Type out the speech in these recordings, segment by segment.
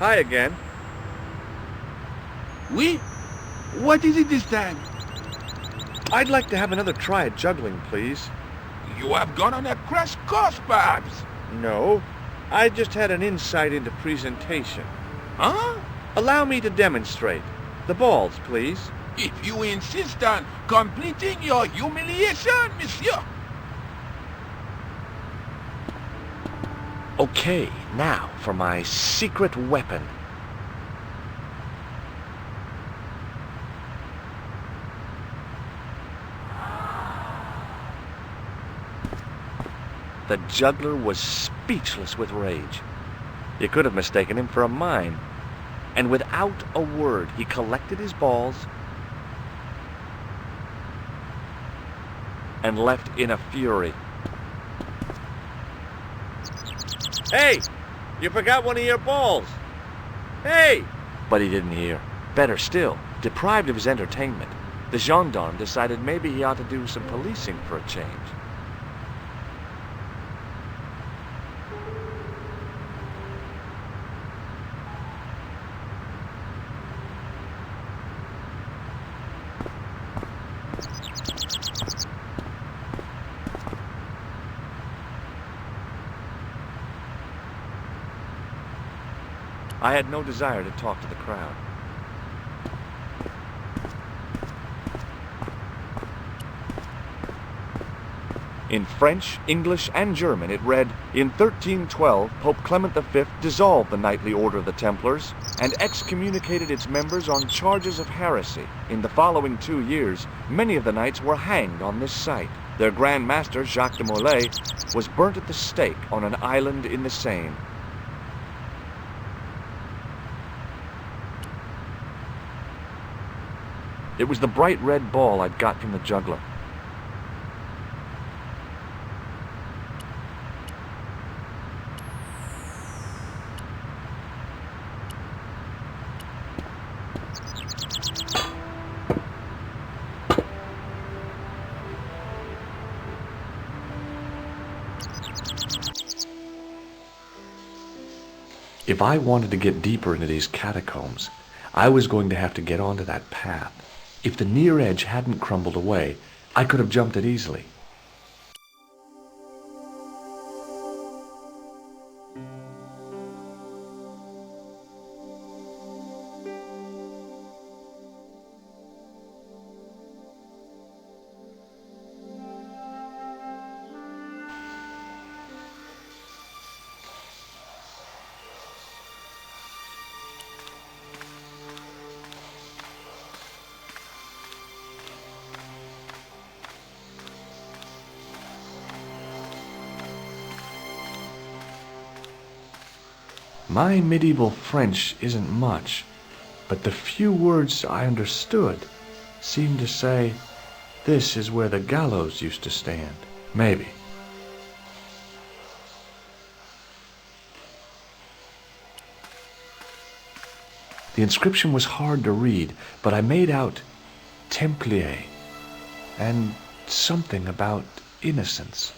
Hi again. Oui? What is it this time? I'd like to have another try at juggling, please. You have gone on a crash course, perhaps? No, I just had an insight into presentation. Huh? Allow me to demonstrate. The balls, please. If you insist on completing your humiliation, monsieur. Okay, now for my secret weapon. The juggler was speechless with rage. You could have mistaken him for a mime. And without a word, he collected his balls and left in a fury. Hey! You forgot one of your balls! Hey! But he didn't hear. Better still, deprived of his entertainment, the gendarme decided maybe he ought to do some policing for a change. I had no desire to talk to the crowd. In French, English, and German it read, "In 1312, Pope Clement V dissolved the knightly order of the Templars and excommunicated its members on charges of heresy. In the following 2 years, many of the knights were hanged on this site. Their Grand Master, Jacques de Molay, was burnt at the stake on an island in the Seine." It was the bright red ball I'd got from the juggler. If I wanted to get deeper into these catacombs, I was going to have to get onto that path. If the near edge hadn't crumbled away, I could have jumped it easily. My medieval French isn't much, but the few words I understood seemed to say, "This is where the gallows used to stand." Maybe. The inscription was hard to read, but I made out Templier and something about innocence.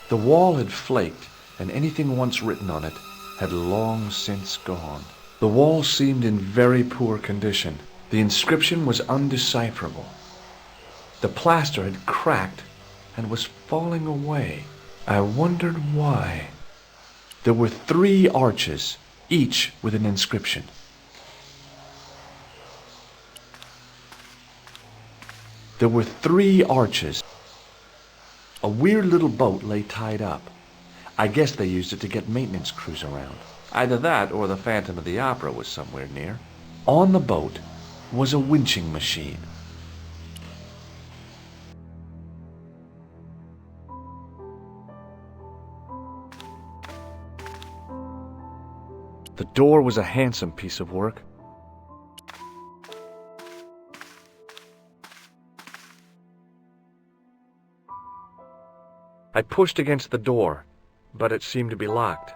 The wall had flaked, and anything once written on it had long since gone. The wall seemed in very poor condition. The inscription was undecipherable. The plaster had cracked and was falling away. I wondered why. There were 3 arches, each with an inscription. There were 3 arches. A weird little boat lay tied up. I guess they used it to get maintenance crews around. Either that or the Phantom of the Opera was somewhere near. On the boat was a winching machine. The door was a handsome piece of work. I pushed against the door, but it seemed to be locked.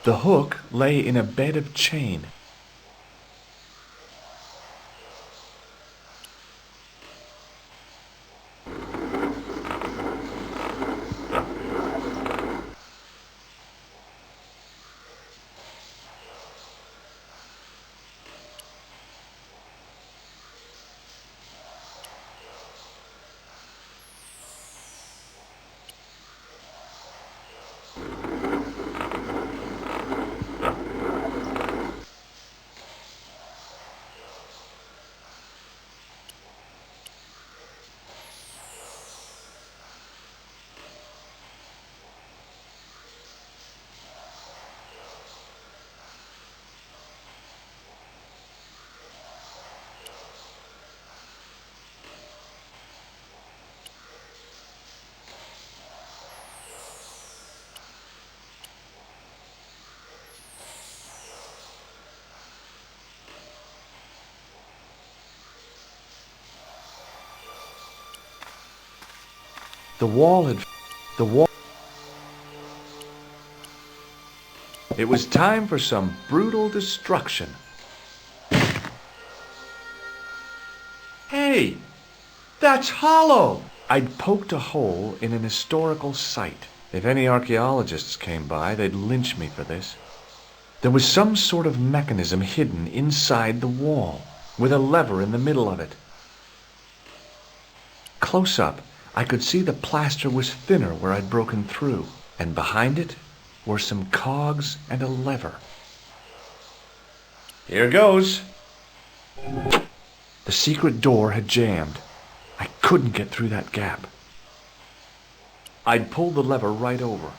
The hook lay in a bed of chain. The wall. It was time for some brutal destruction. Hey, that's hollow! I'd poked a hole in an historical site. If any archaeologists came by, they'd lynch me for this. There was some sort of mechanism hidden inside the wall, with a lever in the middle of it. Close up, I could see the plaster was thinner where I'd broken through, and behind it were some cogs and a lever. Here goes. The secret door had jammed. I couldn't get through that gap. I'd pulled the lever right over.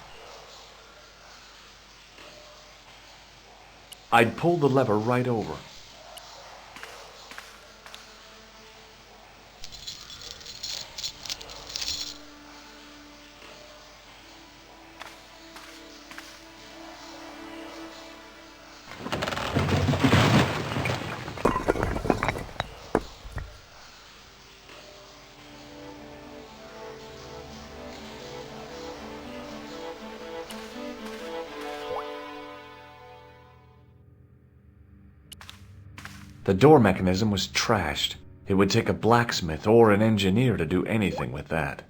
The door mechanism was trashed. It would take a blacksmith or an engineer to do anything with that.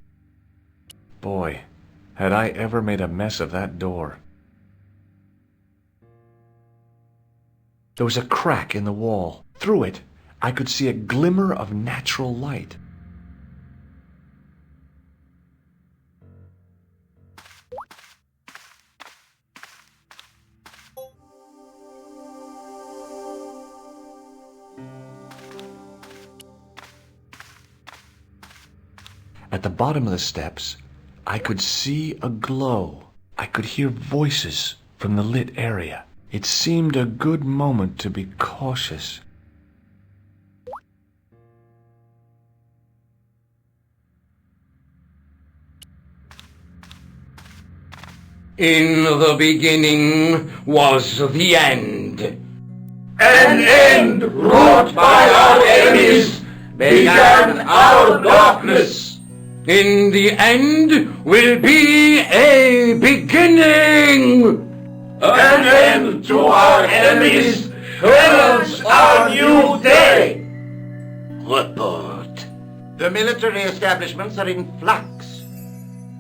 Boy, had I ever made a mess of that door. There was a crack in the wall. Through it, I could see a glimmer of natural light. At the bottom of the steps, I could see a glow. I could hear voices from the lit area. It seemed a good moment to be cautious. In the beginning was the end. An end wrought by our enemies began our darkness. In the end will be a beginning. An end to our enemies heralds our new day. Report. The military establishments are in flux.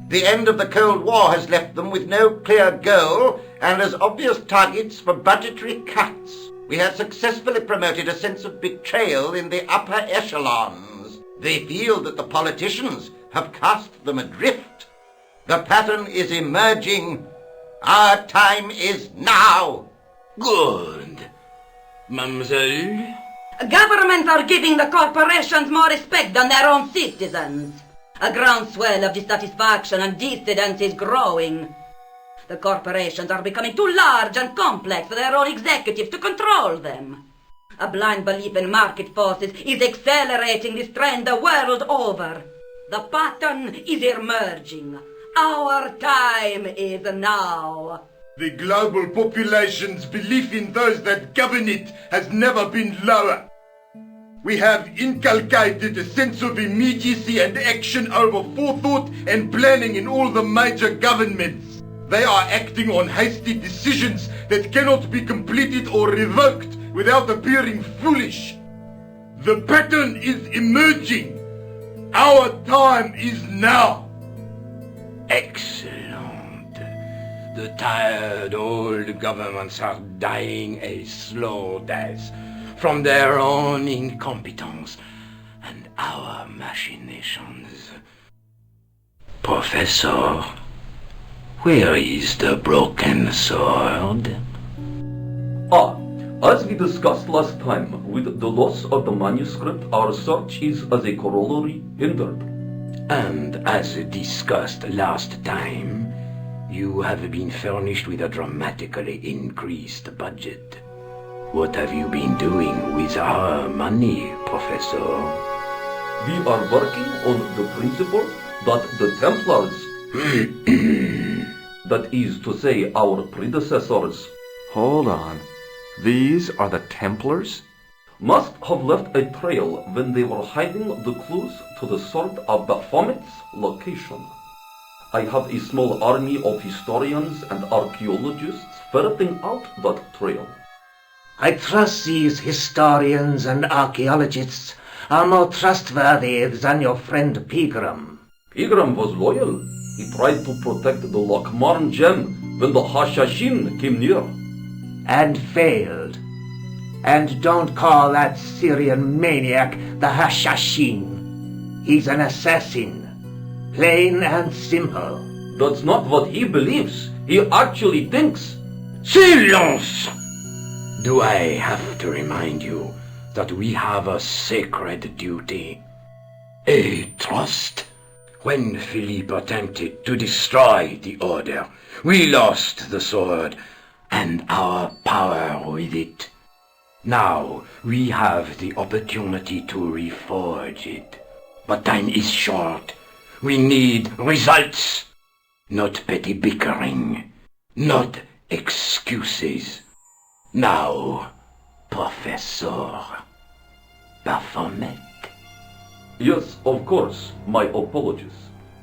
The end of the Cold War has left them with no clear goal and as obvious targets for budgetary cuts. We have successfully promoted a sense of betrayal in the upper echelons. They feel that the politicians have cast them adrift. The pattern is emerging. Our time is now. Good. Mademoiselle? Governments are giving the corporations more respect than their own citizens. A groundswell of dissatisfaction and dissidence is growing. The corporations are becoming too large and complex for their own executives to control them. A blind belief in market forces is accelerating this trend the world over. The pattern is emerging. Our time is now. The global population's belief in those that govern it has never been lower. We have inculcated a sense of immediacy and action over forethought and planning in all the major governments. They are acting on hasty decisions that cannot be completed or revoked without appearing foolish. The pattern is emerging. Our time is now. Excellent. The tired old governments are dying a slow death from their own incompetence and our machinations. Professor, where is the broken sword? As we discussed last time, with the loss of the manuscript, our search is as a corollary hindered. And as discussed last time, you have been furnished with a dramatically increased budget. What have you been doing with our money, Professor? We are working on the principle that the Templars, that is to say, our predecessors, Hold on. These are the Templars? must have left a trail when they were hiding the clues to the sword of Baphomet's location. I have a small army of historians and archaeologists ferreting out that trail. I trust these historians and archaeologists are more trustworthy than your friend Pegram. Pegram was loyal. He tried to protect the Lockmarn gem when the Hashashin came near. And failed. And don't call that Syrian maniac the Hashashin. He's an assassin. Plain and simple. That's not what he believes. He actually thinks. Silence! Do I have to remind you that we have a sacred duty? A trust? When Philippe attempted to destroy the Order, we lost the sword and our power with it. Now we have the opportunity to reforge it. But time is short. We need results, not petty bickering, not excuses. Now, Professor Baphomet. Yes, of course, my apologies.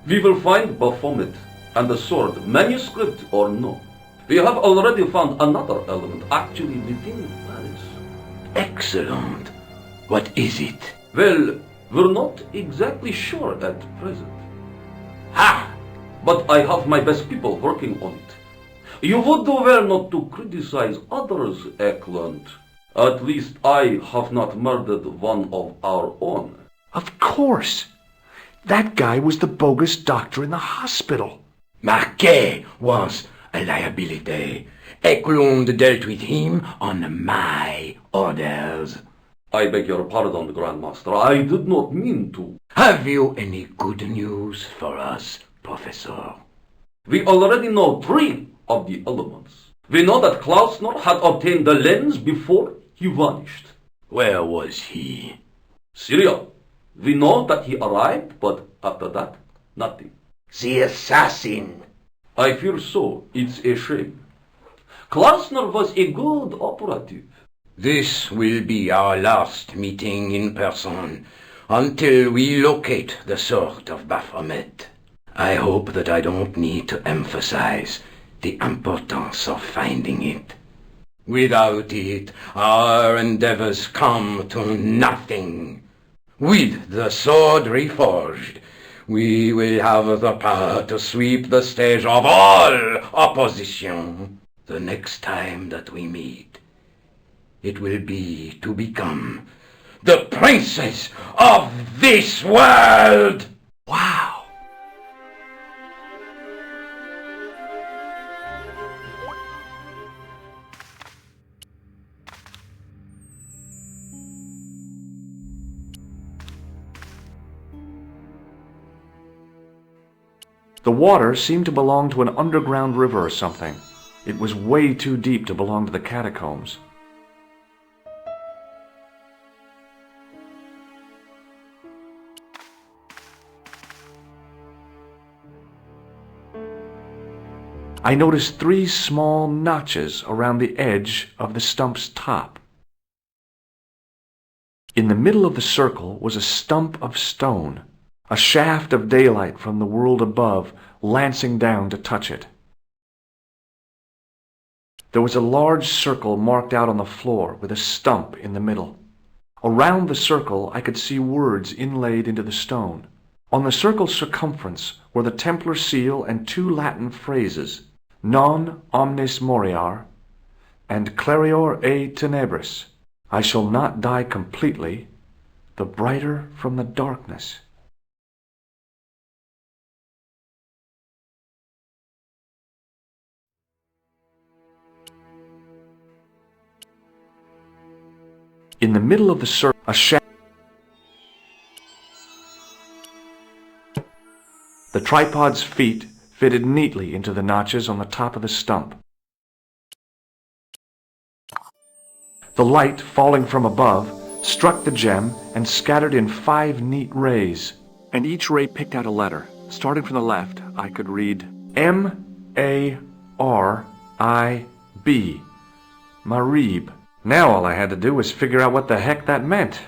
We will find Baphomet and the sword, manuscript or no. We have already found another element actually within Paris. Excellent. What is it? Well, we're not exactly sure at present. Ha! But I have my best people working on it. You would do well not to criticize others, Eklund. At least I have not murdered one of our own. Of course. That guy was the bogus doctor in the hospital. Marquet was a liability. Eklund dealt with him on my orders. I beg your pardon, Grandmaster. I did not mean to. Have you any good news for us, Professor? We already know 3 of the elements. We know that Klausner had obtained the lens before he vanished. Where was he? Syria. We know that he arrived, but after that, nothing. The assassin. I fear so. It's a shame. Klausner was a good operative. This will be our last meeting in person until we locate the sword of Baphomet. I hope that I don't need to emphasize the importance of finding it. Without it, our endeavors come to nothing. With the sword reforged, we will have the power to sweep the stage of all opposition. The next time that we meet, it will be to become the princes of this world! Wow. The water seemed to belong to an underground river or something. It was way too deep to belong to the catacombs. I noticed 3 small notches around the edge of the stump's top. In the middle of the circle was a stump of stone, a shaft of daylight from the world above lancing down to touch it. There was a large circle marked out on the floor with a stump in the middle. Around the circle I could see words inlaid into the stone. On the circle's circumference were the Templar seal and 2 Latin phrases, Non omnes moriar and Clarior e tenebris. I shall not die completely, the brighter from the darkness. In the middle of the circle, a shadow. The tripod's feet fitted neatly into the notches on the top of the stump. The light, falling from above, struck the gem and scattered in 5 neat rays. And each ray picked out a letter. Starting from the left, I could read M-A-R-I-B. Marib. Now all I had to do was figure out what the heck that meant.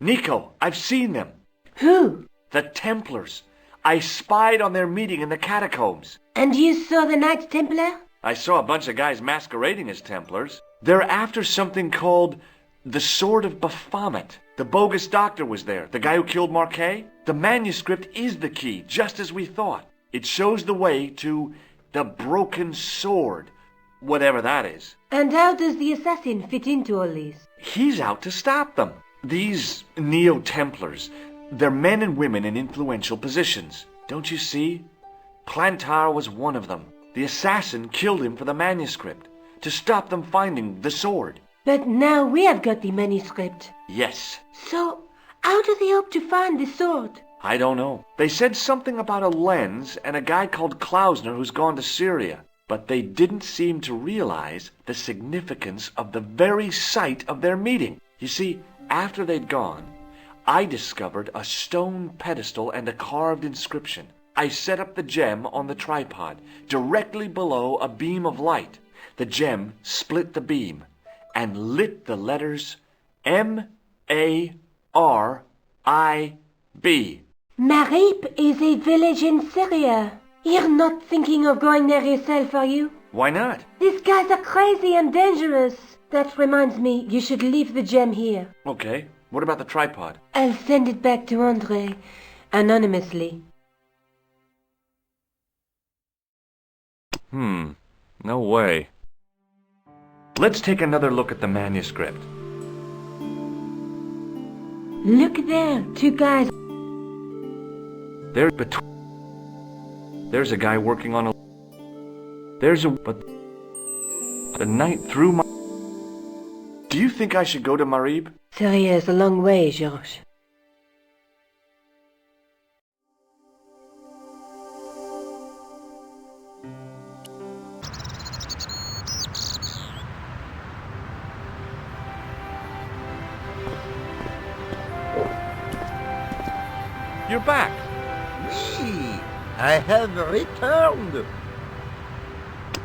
Nico, I've seen them. Who? The Templars. I spied on their meeting in the catacombs. And you saw the Knights Templar? I saw a bunch of guys masquerading as Templars. They're after something called the Sword of Baphomet. The bogus doctor was there, the guy who killed Marquet. The manuscript is the key, just as we thought. It shows the way to the broken sword, whatever that is. And how does the assassin fit into all this? He's out to stop them. These Neo-Templars, they're men and women in influential positions. Don't you see? Plantar was one of them. The assassin killed him for the manuscript, to stop them finding the sword. But now we have got the manuscript. Yes. So, how do they hope to find the sword? I don't know. They said something about a lens and a guy called Klausner who's gone to Syria. But they didn't seem to realize the significance of the very site of their meeting. You see, after they'd gone, I discovered a stone pedestal and a carved inscription. I set up the gem on the tripod, directly below a beam of light. The gem split the beam and lit the letters M-A-R-I-B. Marib is a village in Syria. You're not thinking of going there yourself, are you? Why not? These guys are crazy and dangerous. That reminds me, you should leave the gem here. Okay. What about the tripod? I'll send it back to Andre, anonymously. No way. Let's take another look at the manuscript. Look there, 2 guys. There's a guy working on a... But the night through my... Do you think I should go to Marib? Syria is a long way, Georges. You're back. Oui, I have returned.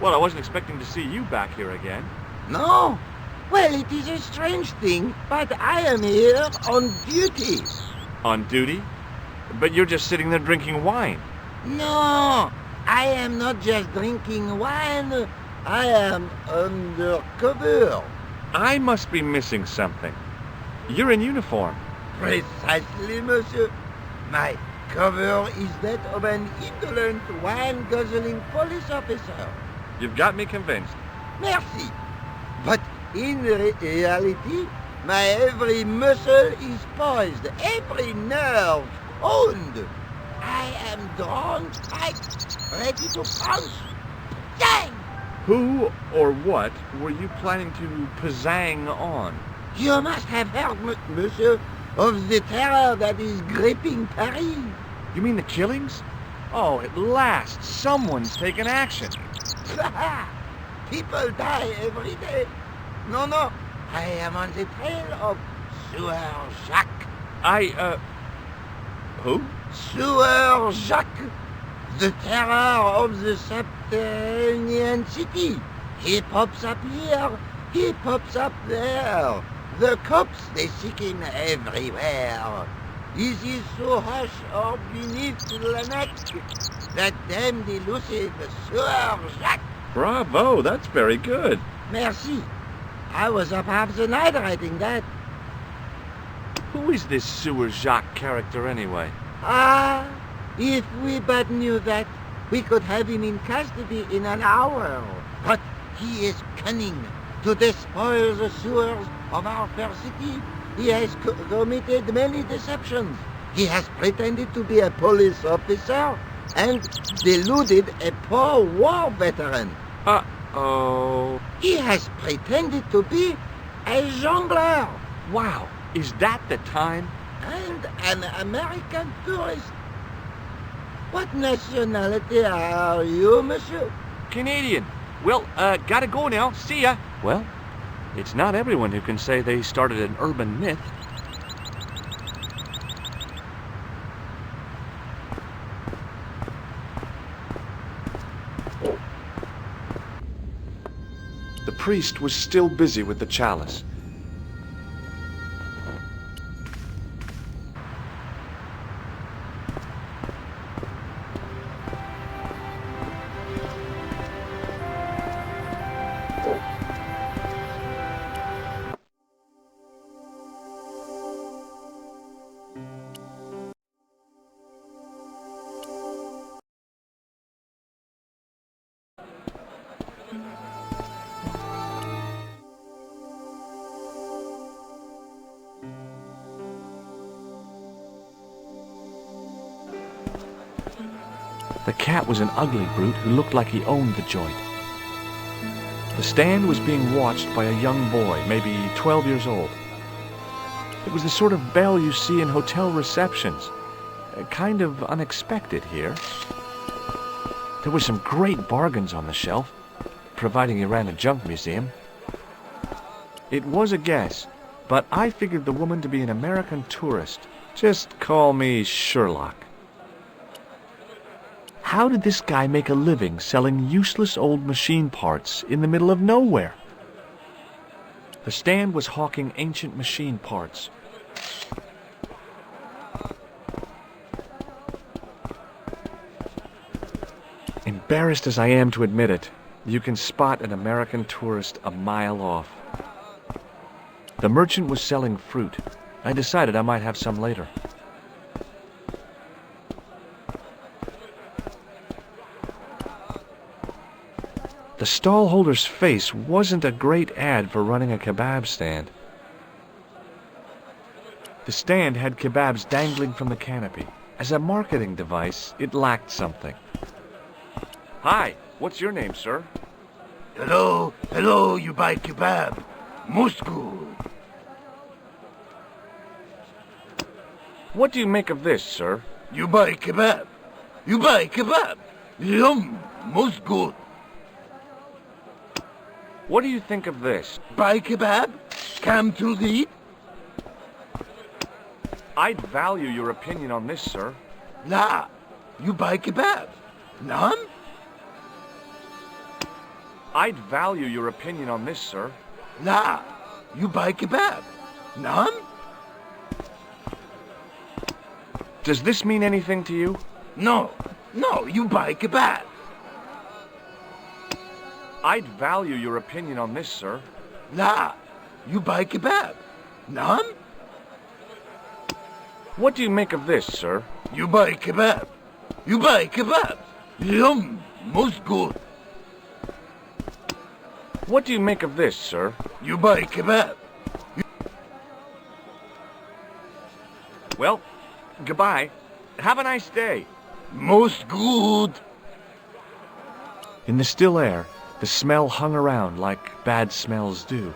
Well, I wasn't expecting to see you back here again. No? Well, it is a strange thing, but I am here on duty. On duty? But you're just sitting there drinking wine. No, I am not just drinking wine. I am undercover. I must be missing something. You're in uniform. Precisely, monsieur. My cover is that of an indolent, wine-guzzling police officer. You've got me convinced. Merci. But in reality, my every muscle is poised, every nerve honed. I am drawn tight, ready to pounce. Bang! Who or what were you planning to pizzang on? You must have heard, monsieur, of the terror that is gripping Paris. You mean the killings? Oh, at last, someone's taken action. People die every day. No, I am on the trail of Sewer Jacques. Who? Sewer Jacques, the terror of the subterranean city. He pops up here, he pops up there. The cops, they seek him everywhere. Is he so hush or beneath the neck? That damned elusive Sewer Jacques. Bravo, that's very good. Merci. I was up half the night writing that. Who is this Sewer Jacques character anyway? Ah, if we but knew that, we could have him in custody in an hour. But he is cunning to despoil the sewers of our fair city. He has committed many deceptions. He has pretended to be a police officer and deluded a poor war veteran. Uh-oh. He has pretended to be a jongleur Wow, is that the time? and an American tourist. What nationality are you, monsieur? Canadian. Well, gotta go now. See ya. Well, it's not everyone who can say they started an urban myth. The priest was still busy with the chalice. The cat was an ugly brute who looked like he owned the joint. The stand was being watched by a young boy, maybe 12 years old. It was the sort of bell you see in hotel receptions. Kind of unexpected here. There were some great bargains on the shelf, providing you ran a junk museum. It was a guess, but I figured the woman to be an American tourist. Just call me Sherlock. How did this guy make a living selling useless old machine parts in the middle of nowhere? The stand was hawking ancient machine parts. Embarrassed as I am to admit it, you can spot an American tourist a mile off. The merchant was selling fruit. I decided I might have some later. The stallholder's face wasn't a great ad for running a kebab stand. The stand had kebabs dangling from the canopy. As a marketing device, it lacked something. Hi, what's your name, sir? Hello, you buy kebab. Moscow. What do you make of this, sir? You buy kebab. Yum, most good. What do you think of this? Buy kebab? Come to eat? I'd value your opinion on this, sir. Nah, you buy kebab. None? I'd value your opinion on this, sir. Nah, you buy kebab. None? Does this mean anything to you? No, you buy kebab. I'd value your opinion on this, sir. Nah, you buy kebab. None? What do you make of this, sir? You buy kebab. Yum, most good. What do you make of this, sir? You buy kebab. Well, goodbye. Have a nice day. Most good. In the still air, the smell hung around like bad smells do.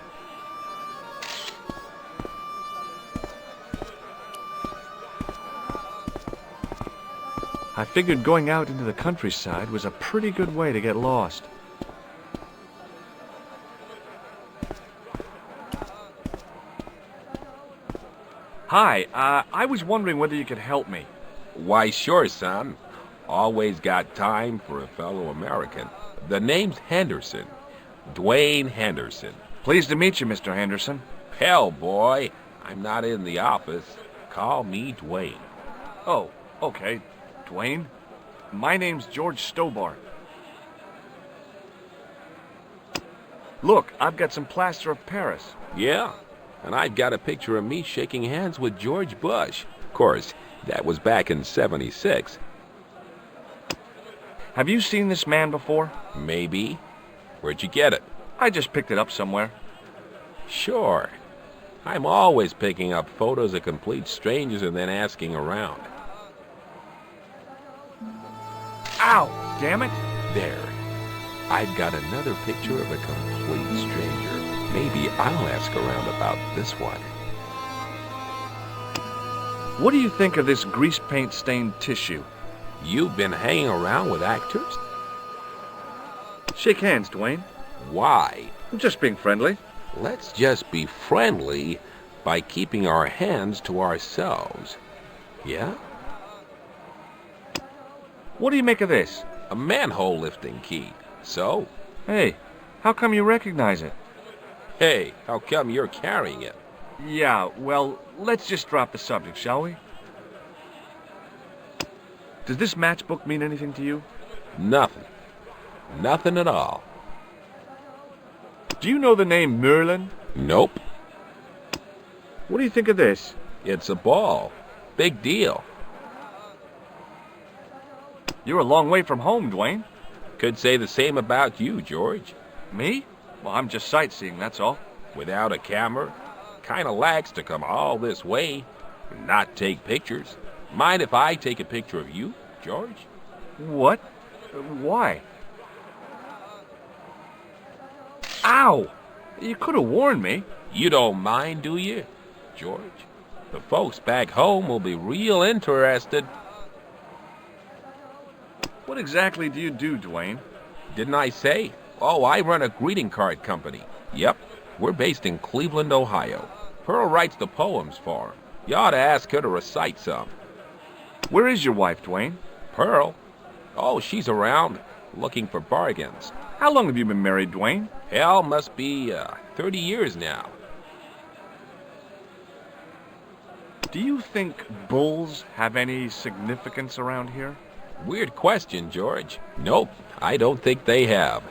I figured going out into the countryside was a pretty good way to get lost. Hi, I was wondering whether you could help me. Why, sure, son. Always got time for a fellow American. The name's Henderson. Dwayne Henderson. Pleased to meet you, Mr. Henderson. Hell, boy, I'm not in the office. Call me Dwayne. Oh, okay. Dwayne? My name's George Stobart. Look, I've got some plaster of Paris. Yeah, and I've got a picture of me shaking hands with George Bush. Of course, that was back in '76. Have you seen this man before? Maybe. Where'd you get it? I just picked it up somewhere. Sure. I'm always picking up photos of complete strangers and then asking around. Ow! Damn it! There. I've got another picture of a complete stranger. Maybe I'll ask around about this one. What do you think of this grease paint stained tissue? You've been hanging around with actors? Shake hands, Dwayne. Why? I'm just being friendly. Let's just be friendly by keeping our hands to ourselves. Yeah? What do you make of this? A manhole lifting key. So? Hey, how come you recognize it? Hey, how come you're carrying it? Yeah, well, let's just drop the subject, shall we? Does this matchbook mean anything to you? Nothing. Nothing at all. Do you know the name Merlin? Nope. What do you think of this? It's a ball. Big deal. You're a long way from home, Dwayne. Could say the same about you, George. Me? Well, I'm just sightseeing, that's all. Without a camera? Kinda lax to come all this way and not take pictures. Mind if I take a picture of you, George? What? Why? Ow! You could have warned me. You don't mind, do you, George? The folks back home will be real interested. What exactly do you do, Dwayne? Didn't I say? Oh, I run a greeting card company. Yep, we're based in Cleveland, Ohio. Pearl writes the poems for 'em. You ought to ask her to recite some. Where is your wife, Dwayne? Pearl? Oh, she's around, looking for bargains. How long have you been married, Dwayne? Hell, must be 30 years now. Do you think bulls have any significance around here? Weird question, George. Nope, I don't think they have.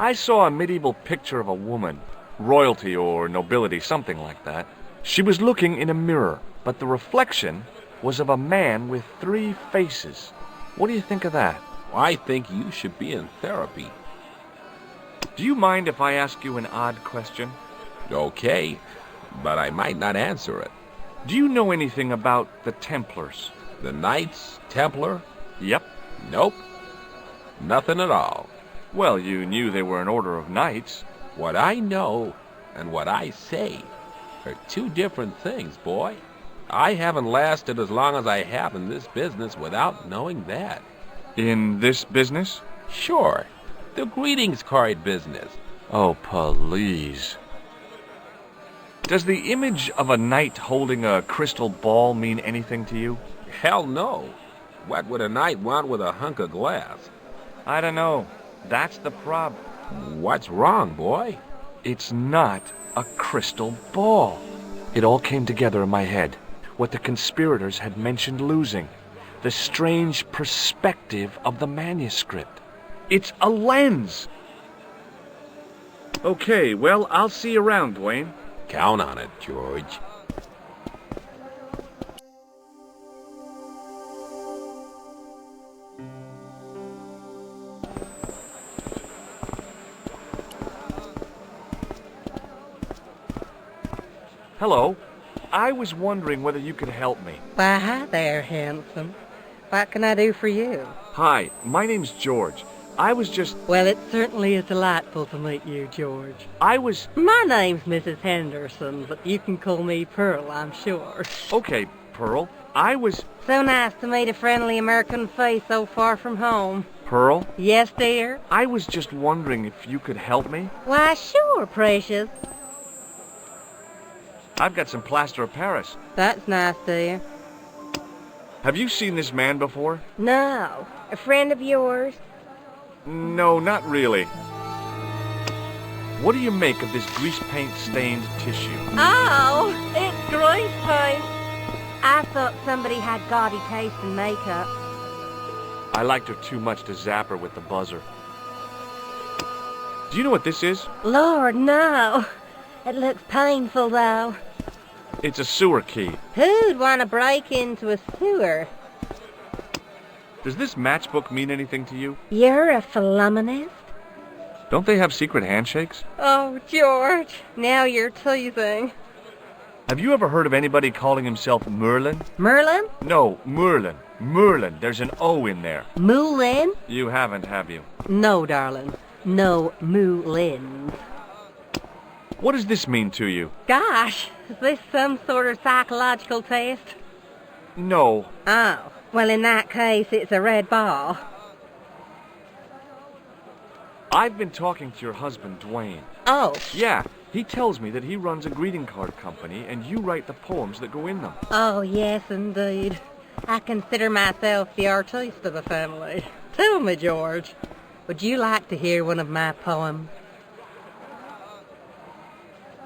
I saw a medieval picture of a woman, royalty or nobility, something like that. She was looking in a mirror, but the reflection was of a man with 3 faces. What do you think of that? I think you should be in therapy. Do you mind if I ask you an odd question? Okay, but I might not answer it. Do you know anything about the Templars? The Knights Templar? Yep. Nope. Nothing at all. Well, you knew they were an order of knights. What I know and what I say are 2 different things, boy. I haven't lasted as long as I have in this business without knowing that. In this business? Sure. The greetings card business. Oh, please. Does the image of a knight holding a crystal ball mean anything to you? Hell no. What would a knight want with a hunk of glass? I don't know. That's the problem. What's wrong, boy? It's not a crystal ball. It all came together in my head. What the conspirators had mentioned losing. The strange perspective of the manuscript. It's a lens. Okay, well, I'll see you around, Dwayne. Count on it, George. Hello. I was wondering whether you could help me. Why, hi there, handsome. What can I do for you? Hi, my name's George. I was just... Well, it certainly is delightful to meet you, George. I was... My name's Mrs. Henderson, but you can call me Pearl, I'm sure. Okay, Pearl. I was... So nice to meet a friendly American face so far from home. Pearl? Yes, dear? I was just wondering if you could help me. Why, sure, precious. I've got some plaster of Paris. That's nice, dear. Have you seen this man before? No. A friend of yours? No, not really. What do you make of this grease paint stained tissue? Oh, it's grease paint. I thought somebody had gaudy taste in makeup. I liked her too much to zap her with the buzzer. Do you know what this is? Lord, no. It looks painful, though. It's a sewer key. Who'd want to break into a sewer? Does this matchbook mean anything to you? You're a philommenist? Don't they have secret handshakes? Oh, George, now you're teasing. Have you ever heard of anybody calling himself Merlin? Merlin? No, Merlin. Merlin. There's an O in there. Moulin? You haven't, have you? No, darling. No Moulins. What does this mean to you? Gosh, is this some sort of psychological test? No. Oh, well in that case it's a red ball. I've been talking to your husband, Dwayne. Oh. Yeah, he tells me that he runs a greeting card company and you write the poems that go in them. Oh, yes, indeed. I consider myself the artiste of the family. Tell me, George, would you like to hear one of my poems?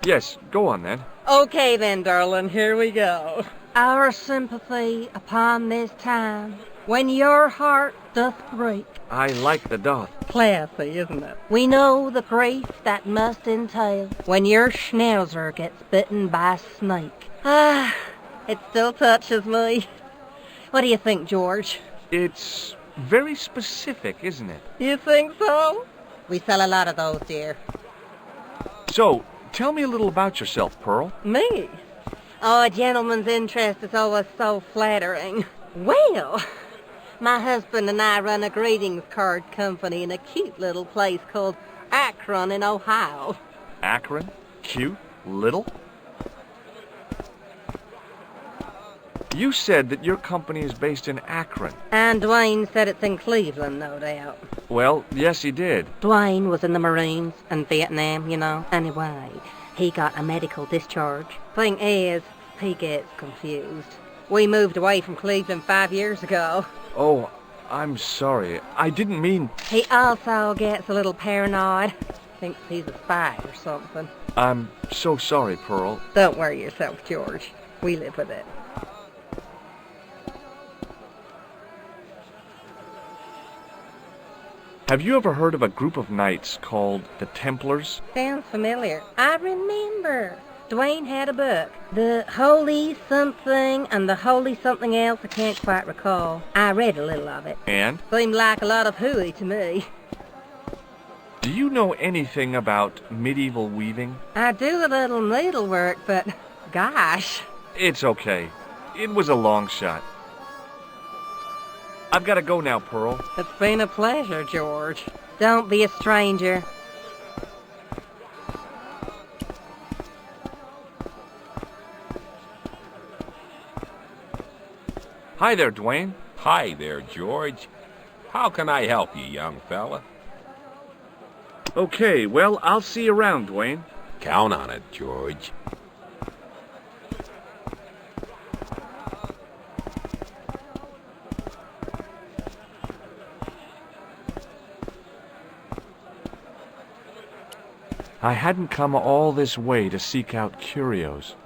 Yes, go on then. Okay then, darling, here we go. Our sympathy upon this time, when your heart doth break. I like the doth. Classy, isn't it? We know the grief that must entail when your schnauzer gets bitten by a snake. Ah, it still touches me. What do you think, George? It's very specific, isn't it? You think so? We sell a lot of those, dear. So, tell me a little about yourself, Pearl. Me? Oh, a gentleman's interest is always so flattering. Well, my husband and I run a greetings card company in a cute little place called Akron in Ohio. Akron? Cute? Little? You said that your company is based in Akron. And Dwayne said it's in Cleveland, no doubt. Well, yes, he did. Dwayne was in the Marines and Vietnam, you know. Anyway, he got a medical discharge. Thing is, he gets confused. We moved away from Cleveland 5 years ago. Oh, I'm sorry. I didn't mean... He also gets a little paranoid. Thinks he's a spy or something. I'm so sorry, Pearl. Don't worry yourself, George. We live with it. Have you ever heard of a group of knights called the Templars? Sounds familiar. I remember. Dwayne had a book. The Holy Something and the Holy Something Else, I can't quite recall. I read a little of it. And? Seemed like a lot of hooey to me. Do you know anything about medieval weaving? I do a little needlework, but gosh. It's okay. It was a long shot. I've got to go now, Pearl. It's been a pleasure, George. Don't be a stranger. Hi there, Dwayne. Hi there, George. How can I help you, young fella? Okay, well, I'll see you around, Dwayne. Count on it, George. I hadn't come all this way to seek out curios.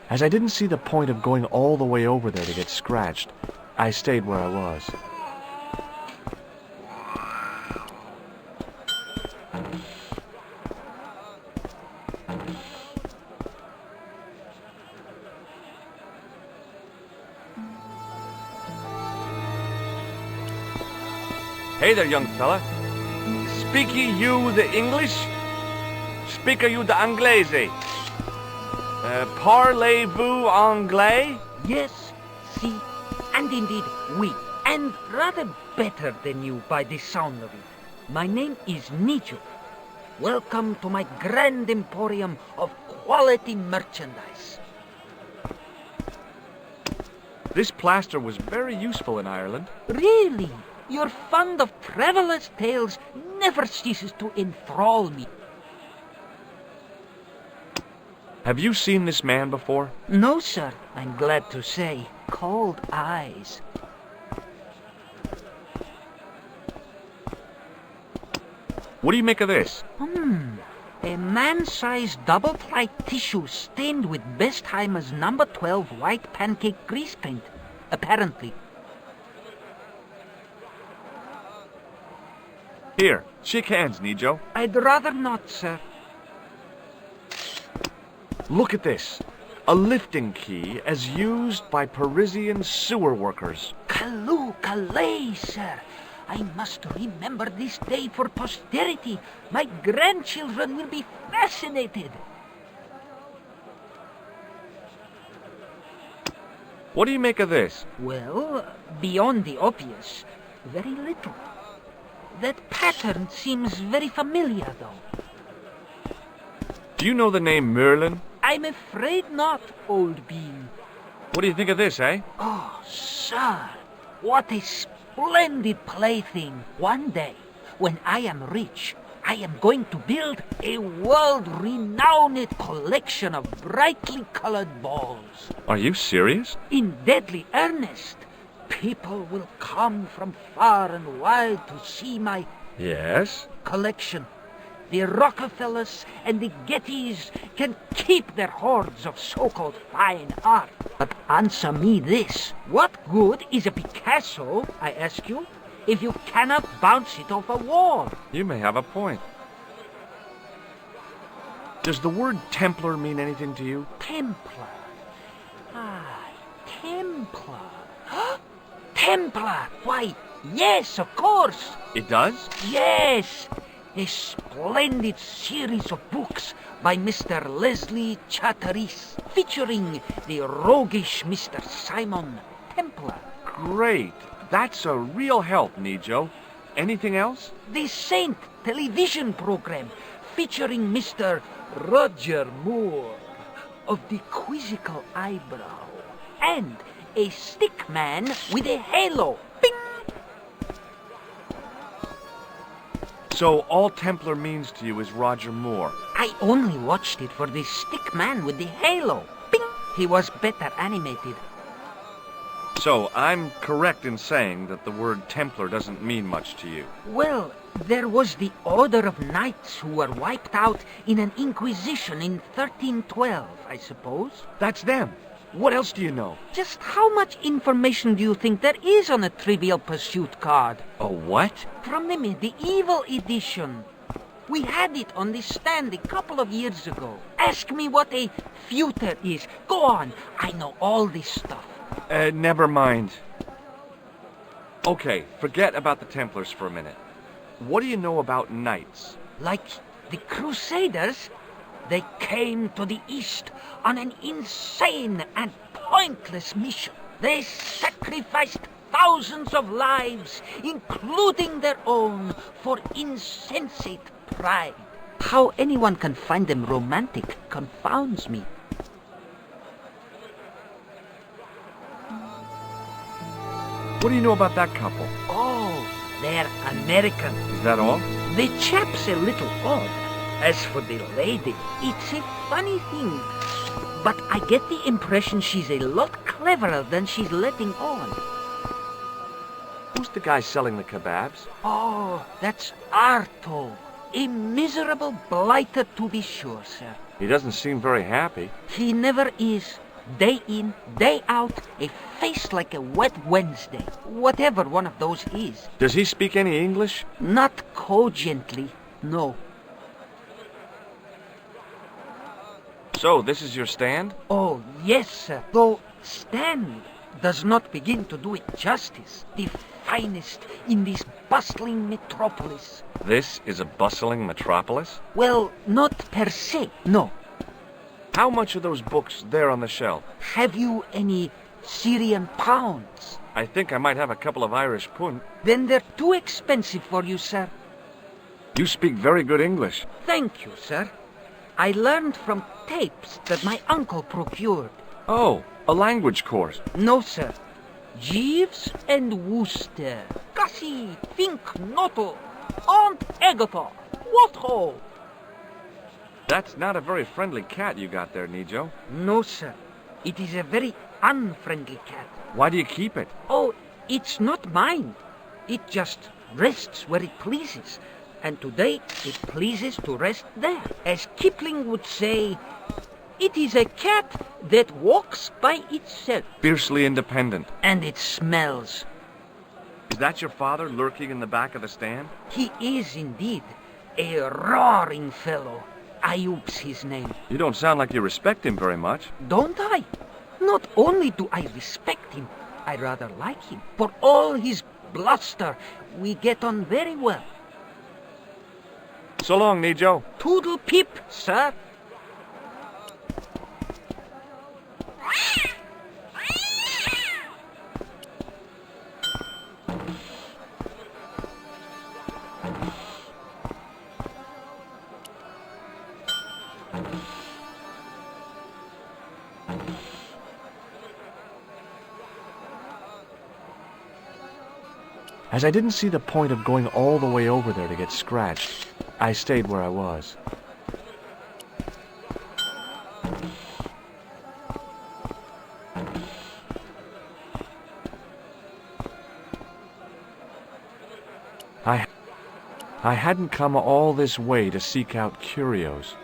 As I didn't see the point of going all the way over there to get scratched, I stayed where I was. Hey there, young fella. Speak you the English? Speak you the Anglese? Parlez-vous anglais? Yes, si, and indeed oui, and rather better than you by the sound of it. My name is Nijo. Welcome to my grand emporium of quality merchandise. This plaster was very useful in Ireland. Really? Your fund of travelers' tales never ceases to enthrall me. Have you seen this man before? No, sir, I'm glad to say. Cold eyes. What do you make of this? A man-sized double-ply tissue stained with Bestheimer's number 12 white pancake grease paint, apparently. Here, shake hands, Nijo. I'd rather not, sir. Look at this. A lifting key as used by Parisian sewer workers. Calais, sir. I must remember this day for posterity. My grandchildren will be fascinated. What do you make of this? Well, beyond the obvious, very little. That pattern seems very familiar, though. Do you know the name Merlin? I'm afraid not, old bean. What do you think of this, eh? Oh, sir, what a splendid plaything. One day, when I am rich, I am going to build a world-renowned collection of brightly colored balls. Are you serious? In deadly earnest. People will come from far and wide to see my Yes? collection. The Rockefellers and the Gettys can keep their hoards of so-called fine art. But answer me this. What good is a Picasso, I ask you, if you cannot bounce it off a wall? You may have a point. Does the word Templar mean anything to you? Templar. Ah, Templar. Templar! Why, yes, of course. It does? Yes! A splendid series of books by Mr. Leslie Charteris, featuring the roguish Mr. Simon Templar. Great. That's a real help, Nijo. Anything else? The Saint television program, featuring Mr. Roger Moore of the quizzical eyebrow, and a stick man with a halo. Bing! So all Templar means to you is Roger Moore. I only watched it for the stick man with the halo. Bing! He was better animated. So I'm correct in saying that the word Templar doesn't mean much to you. Well, there was the Order of Knights who were wiped out in an Inquisition in 1312, I suppose. That's them. What else do you know? Just how much information do you think there is on a Trivial Pursuit card? A what? From the medieval edition. We had it on the stand a couple of years ago. Ask me what a feuter is. Go on. I know all this stuff. Never mind. Okay, forget about the Templars for a minute. What do you know about knights? Like the Crusaders, they came to the East on an insane and pointless mission. They sacrificed thousands of lives, including their own, for insensate pride. How anyone can find them romantic confounds me. What do you know about that couple? Oh, they're American. Is that all? The chap's a little odd. As for the lady, it's a funny thing. But I get the impression she's a lot cleverer than she's letting on. Who's the guy selling the kebabs? Oh, that's Arto. A miserable blighter to be sure, sir. He doesn't seem very happy. He never is. Day in, day out, a face like a wet Wednesday. Whatever one of those is. Does he speak any English? Not cogently, no. So, this is your stand? Oh, yes, sir. Though stand does not begin to do it justice. The finest in this bustling metropolis. This is a bustling metropolis? Well, not per se, no. How much are those books there on the shelf? Have you any Syrian pounds? I think I might have a couple of Irish pund. Then they're too expensive for you, sir. You speak very good English. Thank you, sir. I learned from tapes that my uncle procured. Oh, a language course. No, sir. Jeeves and Wooster. Gussie, Fink, Noto, Aunt Agatha. What ho? That's not a very friendly cat you got there, Nijo. No, sir. It is a very unfriendly cat. Why do you keep it? Oh, it's not mine. It just rests where it pleases. and today it pleases to rest there. As Kipling would say, it is a cat that walks by itself. Fiercely independent. And it smells. Is that your father lurking in the back of the stand? He is indeed a roaring fellow. Ayub's his name. You don't sound like you respect him very much. Don't I? Not only do I respect him, I rather like him. For all his bluster, we get on very well. So long, Nijo. Toodle pip, sir. As I didn't see the point of going all the way over there to get scratched, I stayed where I was. I hadn't come all this way to seek out curios.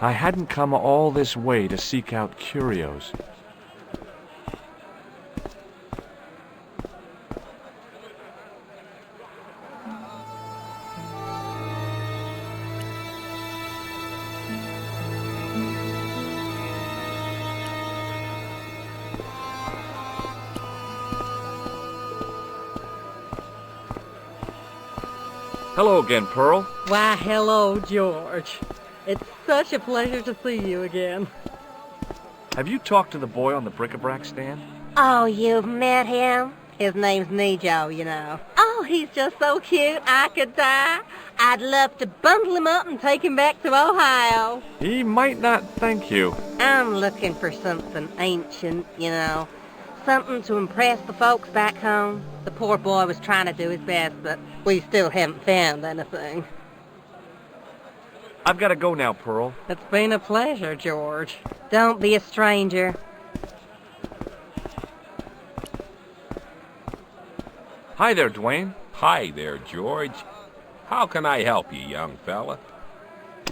I hadn't come all this way to seek out curios. Hello again, Pearl. Why, hello, George. It's such a pleasure to see you again. Have you talked to the boy on the bric-a-brac stand? Oh, you've met him? His name's Nijo, you know. Oh, he's just so cute, I could die. I'd love to bundle him up and take him back to Ohio. He might not thank you. I'm looking for something ancient, you know. Something to impress the folks back home. The poor boy was trying to do his best, but we still haven't found anything. I've got to go now, Pearl. It's been a pleasure, George. Don't be a stranger. Hi there, Dwayne. Hi there, George. How can I help you, young fella?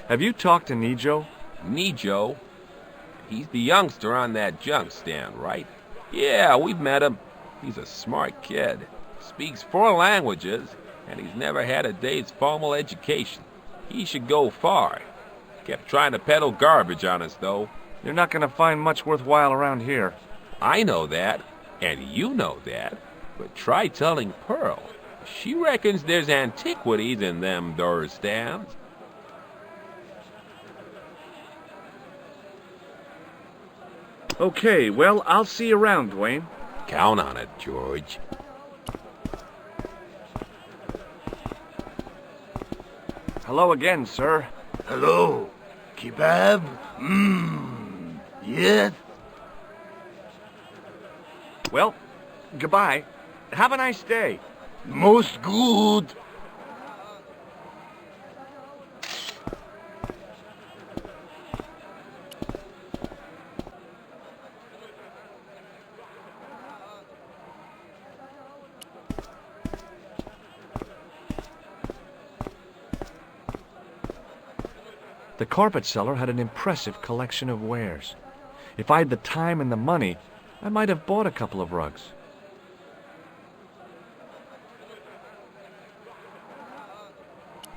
Have you talked to Nijo? Nijo? He's the youngster on that junk stand, right? Yeah, we've met him. He's a smart kid. Speaks 4 languages, and he's never had a day's formal education. He should go far. Kept trying to peddle garbage on us, though. You're not going to find much worthwhile around here. I know that, and you know that. But try telling Pearl. She reckons there's antiquities in them door stands. Okay, well, I'll see you around, Dwayne. Count on it, George. Hello again, sir. Hello. Kebab? Yes? Well, goodbye. Have a nice day. Most good. The carpet seller had an impressive collection of wares. If I had the time and the money, I might have bought a couple of rugs.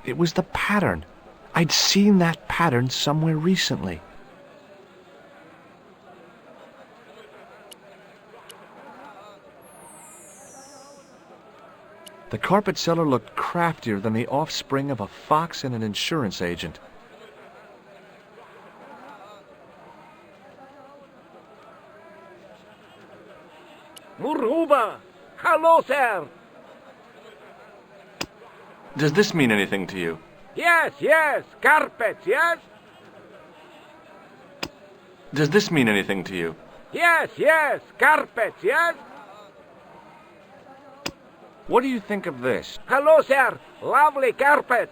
It was the pattern. I'd seen that pattern somewhere recently. The carpet seller looked craftier than the offspring of a fox and an insurance agent. Muruba! Hello, sir! Does this mean anything to you? Yes, carpets, yes? Does this mean anything to you? Yes, carpets, yes? What do you think of this? Hello, sir! Lovely carpet!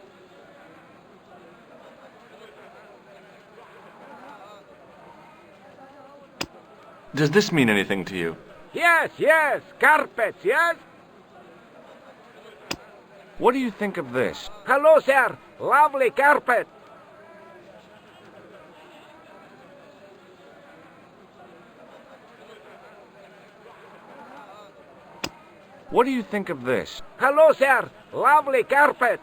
Does this mean anything to you? Yes, carpets, yes? What do you think of this? Hello, sir! Lovely carpet! What do you think of this? Hello, sir! Lovely carpet!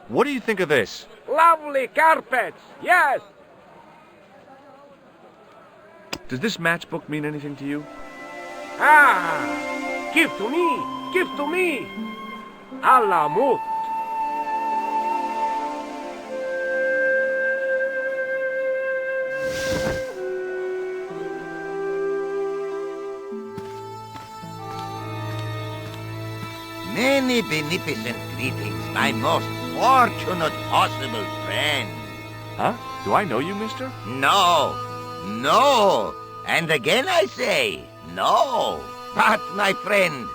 What do you think of this? Lovely carpets! Yes! Does this matchbook mean anything to you? Ah! Give to me! Give to me! Allah mut! Many beneficent greetings, my most fortunate possible friend. Huh? Do I know you, mister? No. And again I say, no. But, my friend,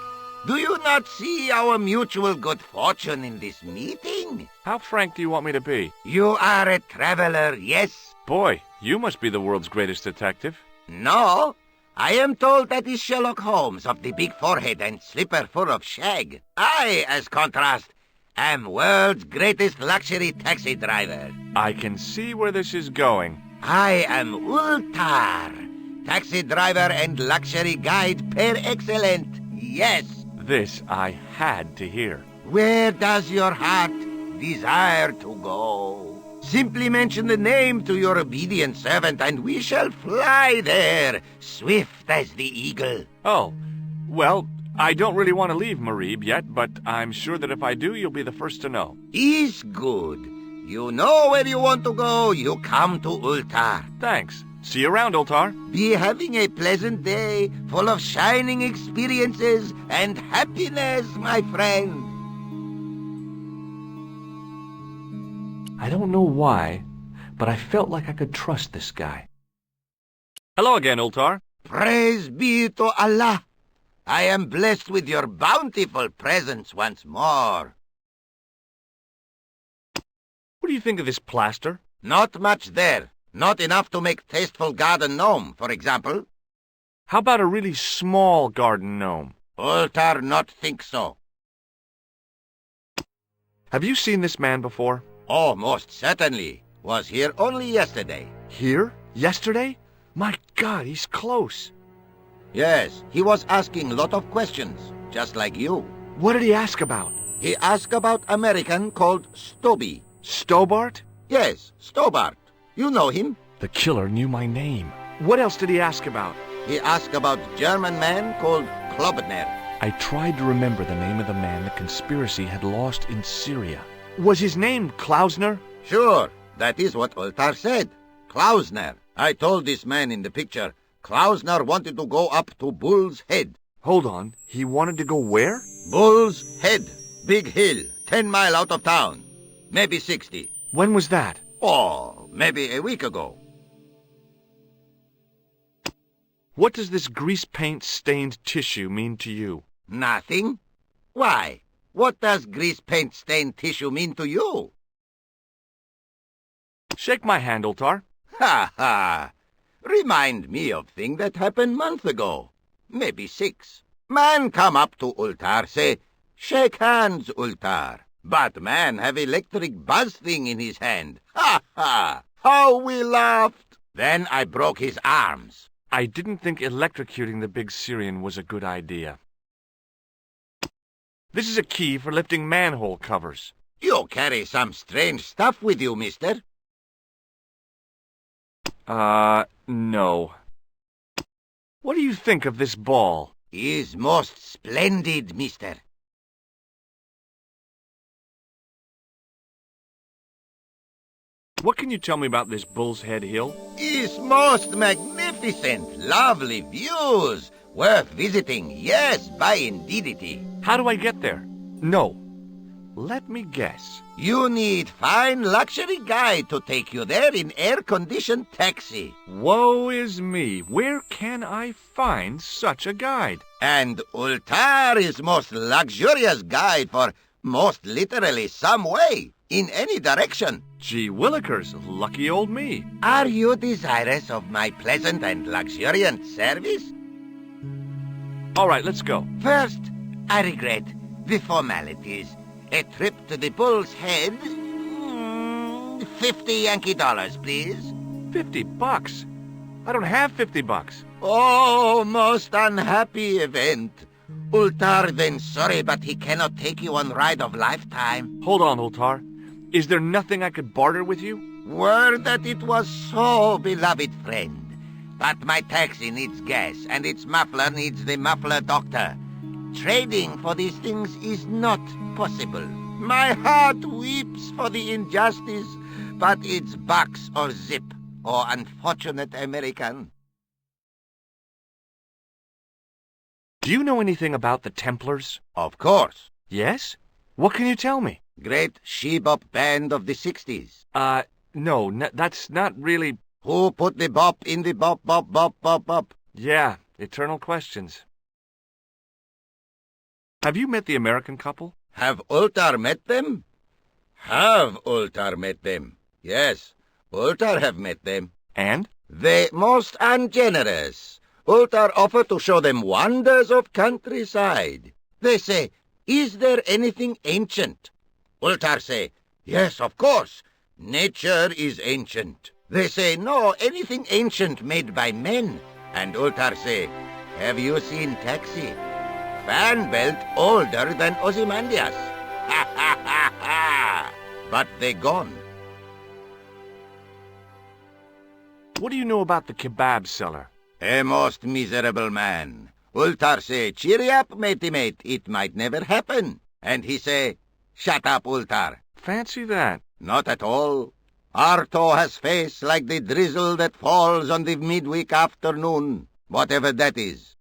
do you not see our mutual good fortune in this meeting? How frank do you want me to be? You are a traveler, yes? Boy, you must be the world's greatest detective. No. I am told that is Sherlock Holmes of the big forehead and slipper full of shag. I, as contrast, am world's greatest luxury taxi driver. I can see where this is going. I am Ultar, taxi driver and luxury guide per excellent. Yes. This I had to hear. Where does your heart desire to go? Simply mention the name to your obedient servant, and we shall fly there, swift as the eagle. Oh, well, I don't really want to leave Marib yet, but I'm sure that if I do, you'll be the first to know. Is good. You know where you want to go, you come to Ultar. Thanks. See you around, Ultar. Be having a pleasant day, full of shining experiences and happiness, my friend. I don't know why, but I felt like I could trust this guy. Hello again, Ultar. Praise be to Allah. I am blessed with your bountiful presence once more. What do you think of this plaster? Not much there. Not enough to make tasteful garden gnome, for example. How about a really small garden gnome? Ultar not think so. Have you seen this man before? Oh, most certainly. Was here only yesterday. Here? Yesterday? My God, he's close. Yes, he was asking lot of questions, just like you. What did he ask about? He asked about American called Stoby. Stobart? Yes, Stobart. You know him. The killer knew my name. What else did he ask about? He asked about German man called Klobner. I tried to remember the name of the man the conspiracy had lost in Syria. Was his name Klausner? Sure, that is what Ultar said. Klausner. I told this man in the picture, Klausner wanted to go up to Bull's Head. Hold on, he wanted to go where? Bull's Head. Big hill, 10 miles out of town. Maybe 60. When was that? Oh, maybe a week ago. What does this grease paint stained tissue mean to you? Nothing. Why? What does grease paint stained tissue mean to you? Shake my hand, Ultar. Ha ha! Remind me of thing that happened month ago. Maybe 6. Man come up to Ultar, say, "Shake hands, Ultar." But man have electric buzz thing in his hand. Ha ha! How we laughed! Then I broke his arms. I didn't think electrocuting the big Syrian was a good idea. This is a key for lifting manhole covers. You carry some strange stuff with you, mister. No. What do you think of this ball? Is most splendid, mister. What can you tell me about this Bull's Head Hill? Is most magnificent, lovely views. Worth visiting, yes, by indeedity. How do I get there? No. Let me guess. You need fine luxury guide to take you there in air-conditioned taxi. Woe is me. Where can I find such a guide? And Ultar is most luxurious guide for most literally some way, in any direction. Gee willikers, lucky old me. Are you desirous of my pleasant and luxuriant service? All right, let's go. First, I regret the formalities. A trip to the Bull's Head. 50 Yankee dollars, please. $50? I don't have $50. Oh, most unhappy event. Ultar then sorry, but he cannot take you on ride of lifetime. Hold on, Ultar. Is there nothing I could barter with you? Word that it was so, beloved friend. But my taxi needs gas, and its muffler needs the muffler doctor. Trading for these things is not possible. My heart weeps for the injustice, but it's bucks or zip, or unfortunate American. Do you know anything about the Templars? Of course. Yes? What can you tell me? Great she-bop band of the 60s. No, that's not really... Who put the bop in the bop, bop, bop, bop, bop? Yeah, eternal questions. Have you met the American couple? Have Ultar met them? Have Ultar met them? Yes, Ultar have met them. And? They most ungenerous. Ultar offer to show them wonders of countryside. They say, is there anything ancient? Ultar say, yes, of course. Nature is ancient. They say, no, anything ancient made by men. And Ultar say, have you seen Taxi? Fan belt older than Ozymandias. Ha ha ha ha! But they gone. What do you know about the kebab seller? A most miserable man. Ultar say, cheery up, matey mate, it might never happen. And he say, shut up, Ultar. Fancy that. Not at all. Arto has face like the drizzle that falls on the midweek afternoon, whatever that is.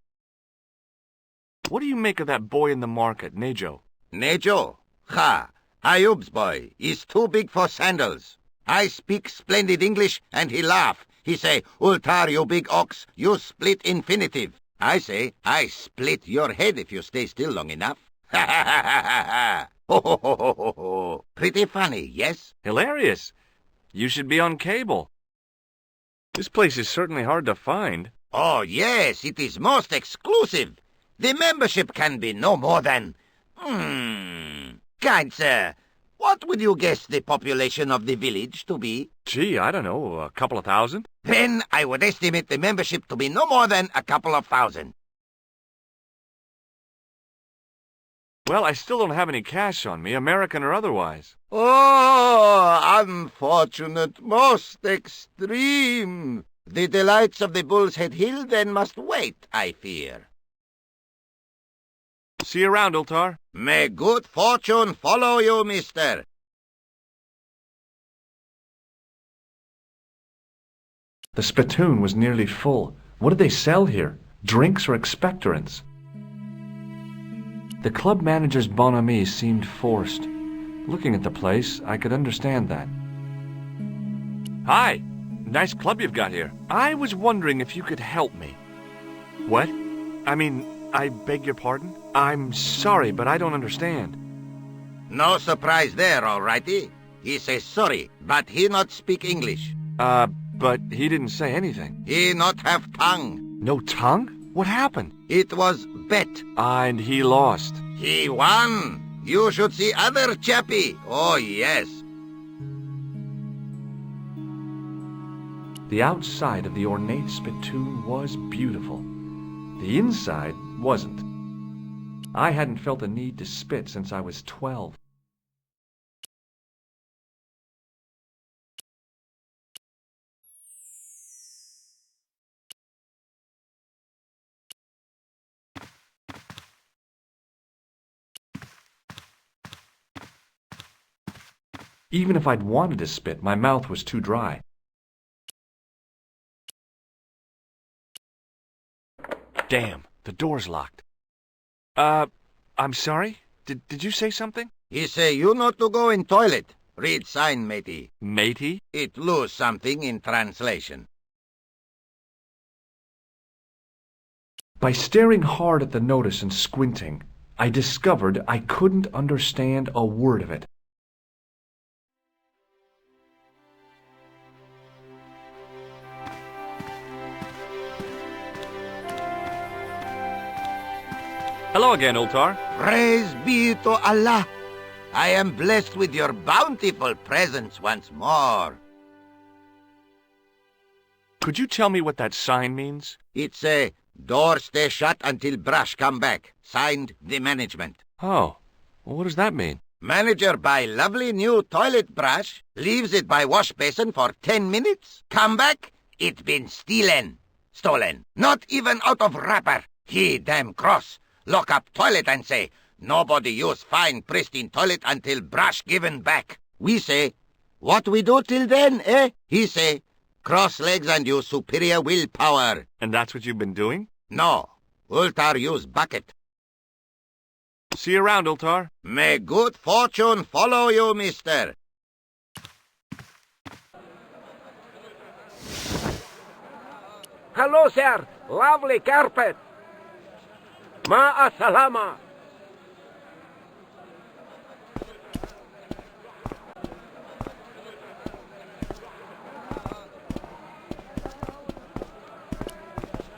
What do you make of that boy in the market, Nejo? Nejo? Ha! Ayub's boy is too big for sandals. I speak splendid English, and he laugh. He say, Ultar, you big ox, you split infinitive. I say, I split your head if you stay still long enough. Ha ha ha ha ha ha! Ho ho ho ho ho ho! Pretty funny, yes? Hilarious. You should be on cable. This place is certainly hard to find. Oh, yes, it is most exclusive. The membership can be no more than... Kind sir, what would you guess the population of the village to be? Gee, I don't know, a couple of thousand? Then I would estimate the membership to be no more than a couple of thousand. Well, I still don't have any cash on me, American or otherwise. Oh, unfortunate, most extreme. The delights of the Bull's Head Hill then must wait, I fear. See you around, Ultar. May good fortune follow you, mister. The spittoon was nearly full. What did they sell here? Drinks or expectorants? The club manager's bonhomie seemed forced. Looking at the place, I could understand that. Hi! Nice club you've got here. I was wondering if you could help me. What? I beg your pardon? I'm sorry, but I don't understand. No surprise there, all righty. He says sorry, but he not speak English. But he didn't say anything. He not have tongue. No tongue? What happened? It was bet. And he lost. He won. You should see other chappie. Oh, yes. The outside of the ornate spittoon was beautiful. The inside wasn't. I hadn't felt a need to spit since I was 12. Even if I'd wanted to spit, my mouth was too dry. Damn, the door's locked. I'm sorry? Did you say something? He say you not to go in toilet. Read sign, matey. Matey? It lose something in translation. By staring hard at the notice and squinting, I discovered I couldn't understand a word of it. Hello again, Ultar. Praise be to Allah. I am blessed with your bountiful presence once more. Could you tell me what that sign means? It's a door stay shut until brush come back. Signed, the management. Oh, well, what does that mean? Manager buy lovely new toilet brush, leaves it by wash basin for 10 minutes, come back, it been stolen. Not even out of wrapper. He damn cross. Lock up toilet and say, nobody use fine pristine toilet until brush given back. We say, what we do till then, eh? He say, cross legs and use superior willpower. And that's what you've been doing? No, Ultar use bucket. See you around, Ultar. May good fortune follow you, mister. Hello, sir. Lovely carpet. Ma'a salama.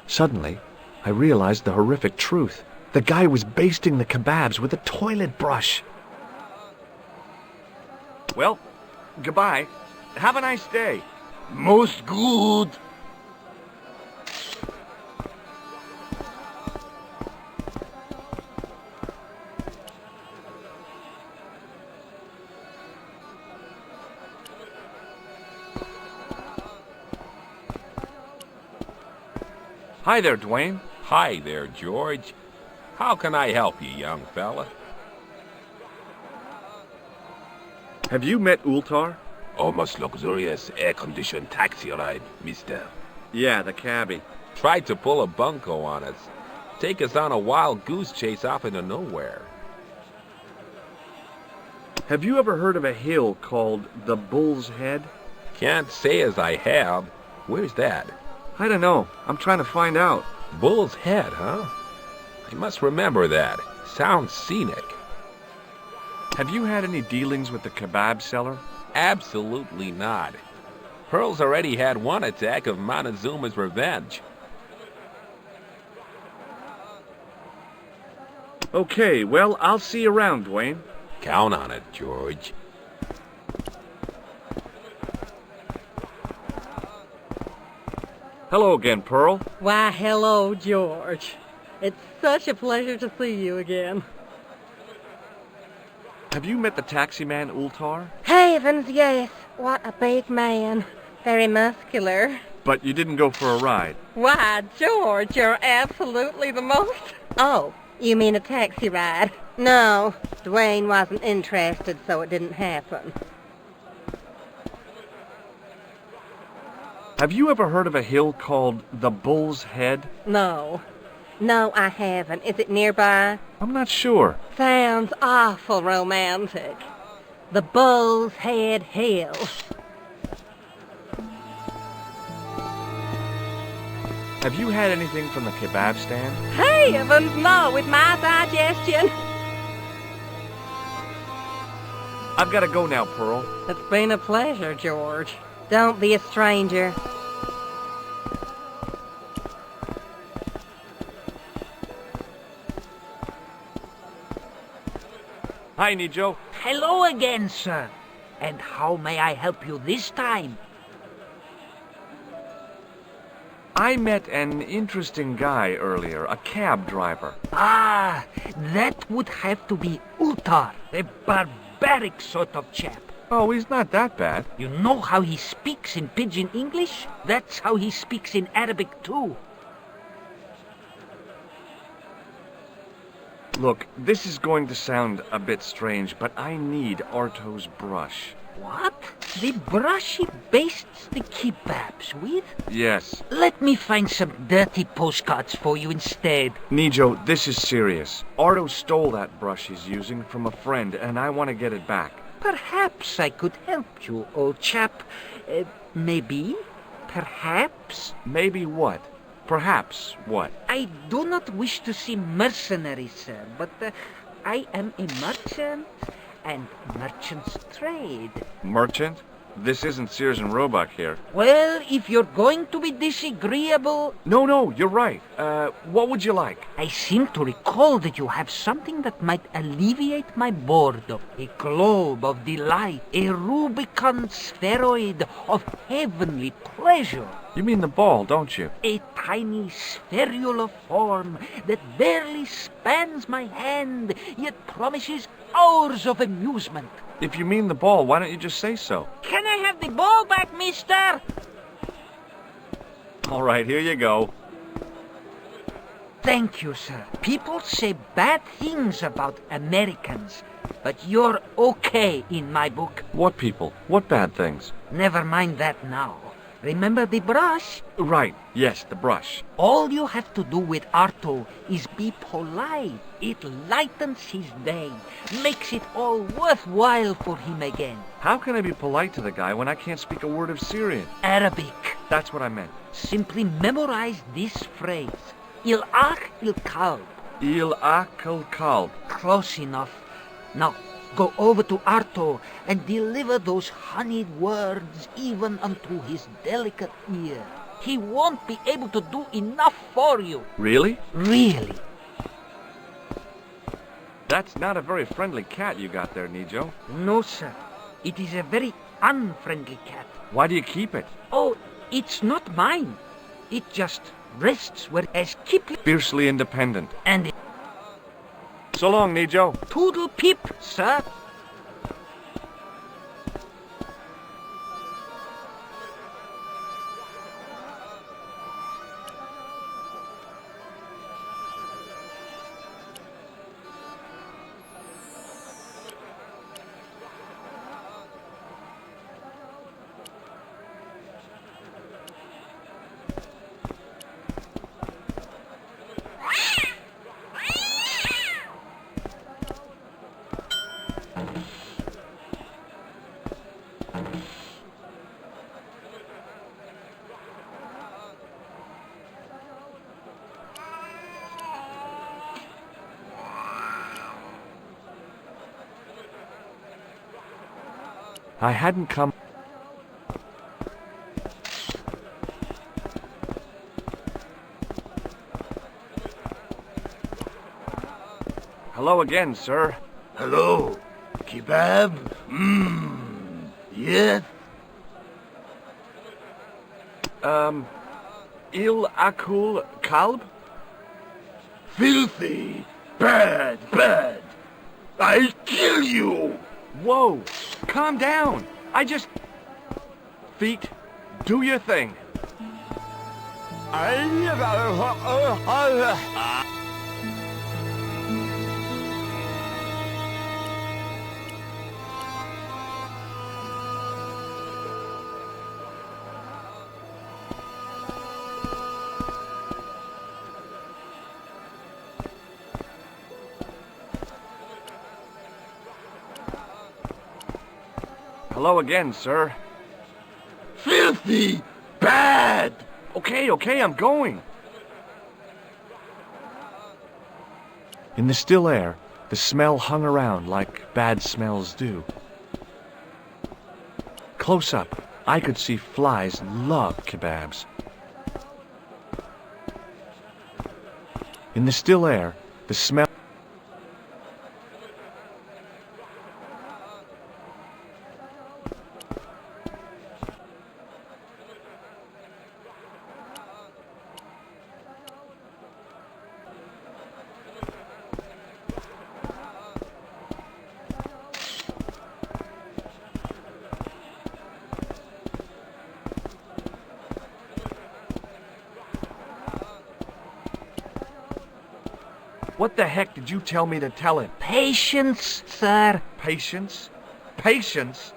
Suddenly, I realized the horrific truth. The guy was basting the kebabs with a toilet brush. Well, goodbye. Have a nice day. Most good. Hi there, Dwayne. Hi there, George. How can I help you, young fella? Have you met Ultar? Almost luxurious air-conditioned taxi ride, mister. Yeah, the cabbie. Tried to pull a bunco on us. Take us on a wild goose chase off into nowhere. Have you ever heard of a hill called the Bull's Head? Can't say as I have. Where's that? I don't know. I'm trying to find out. Bull's Head, huh? I must remember that. Sounds scenic. Have you had any dealings with the kebab seller? Absolutely not. Pearl's already had one attack of Montezuma's revenge. Okay, well, I'll see you around, Dwayne. Count on it, George. Hello again, Pearl. Why, hello, George. It's such a pleasure to see you again. Have you met the taxi man, Ultar? Heavens, yes. What a big man. Very muscular. But you didn't go for a ride. Why, George, you're absolutely the most... Oh, you mean a taxi ride? No, Dwayne wasn't interested, so it didn't happen. Have you ever heard of a hill called the Bull's Head? No. No, I haven't. Is it nearby? I'm not sure. Sounds awful romantic. The Bull's Head Hill. Have you had anything from the kebab stand? Heavens, no, with my digestion. I've got to go now, Pearl. It's been a pleasure, George. Don't be a stranger. Hi, Nijo. Hello again, sir. And how may I help you this time? I met an interesting guy earlier, a cab driver. Ah, that would have to be Utar, a barbaric sort of chap. Oh, he's not that bad. You know how he speaks in Pidgin English? That's how he speaks in Arabic too. Look, this is going to sound a bit strange, but I need Arto's brush. What? The brush he bastes the kebabs with? Yes. Let me find some dirty postcards for you instead. Nijo, this is serious. Arto stole that brush he's using from a friend, and I want to get it back. Perhaps I could help you, old chap. Maybe? Perhaps? Maybe what? Perhaps what? I do not wish to seem mercenary, sir, but I am a merchant, and merchants trade. Merchant? This isn't Sears and Roebuck here. Well, if you're going to be disagreeable... No, you're right. What would you like? I seem to recall that you have something that might alleviate my boredom. A globe of delight, a Rubicon spheroid of heavenly pleasure. You mean the ball, don't you? A tiny spherular form that barely spans my hand, yet promises hours of amusement. If you mean the ball, why don't you just say so? Can I have the ball back, mister? All right, here you go. Thank you, sir. People say bad things about Americans, but you're okay in my book. What people? What bad things? Never mind that now. Remember the brush? Right, yes, the brush. All you have to do with Arto is be polite. It lightens his day, makes it all worthwhile for him again. How can I be polite to the guy when I can't speak a word of Syrian? Arabic. That's what I meant. Simply memorize this phrase. Il-ach il-kalb. Il-ach il-kalb. Close enough. Now, go over to Arto and deliver those honeyed words even unto his delicate ear. He won't be able to do enough for you. Really? Really. That's not a very friendly cat you got there, Nijo. No, sir. It is a very unfriendly cat. Why do you keep it? Oh, it's not mine. It just rests where as Kipling... Fiercely independent. And... So long, Nijo. Toodle pip, sir. I hadn't come... Hello again, sir. Hello. Kebab? Yes? Il-akul kalb? Filthy. Bad. I'll kill you. Whoa! Calm down! I just... Feet, do your thing. Hello again, sir. Filthy. Bad. Okay, I'm going. In the still air, the smell hung around like bad smells do. Close up, I could see flies love kebabs. In the still air, the smell... What the heck did you tell me to tell him? Patience, sir. Patience? Patience?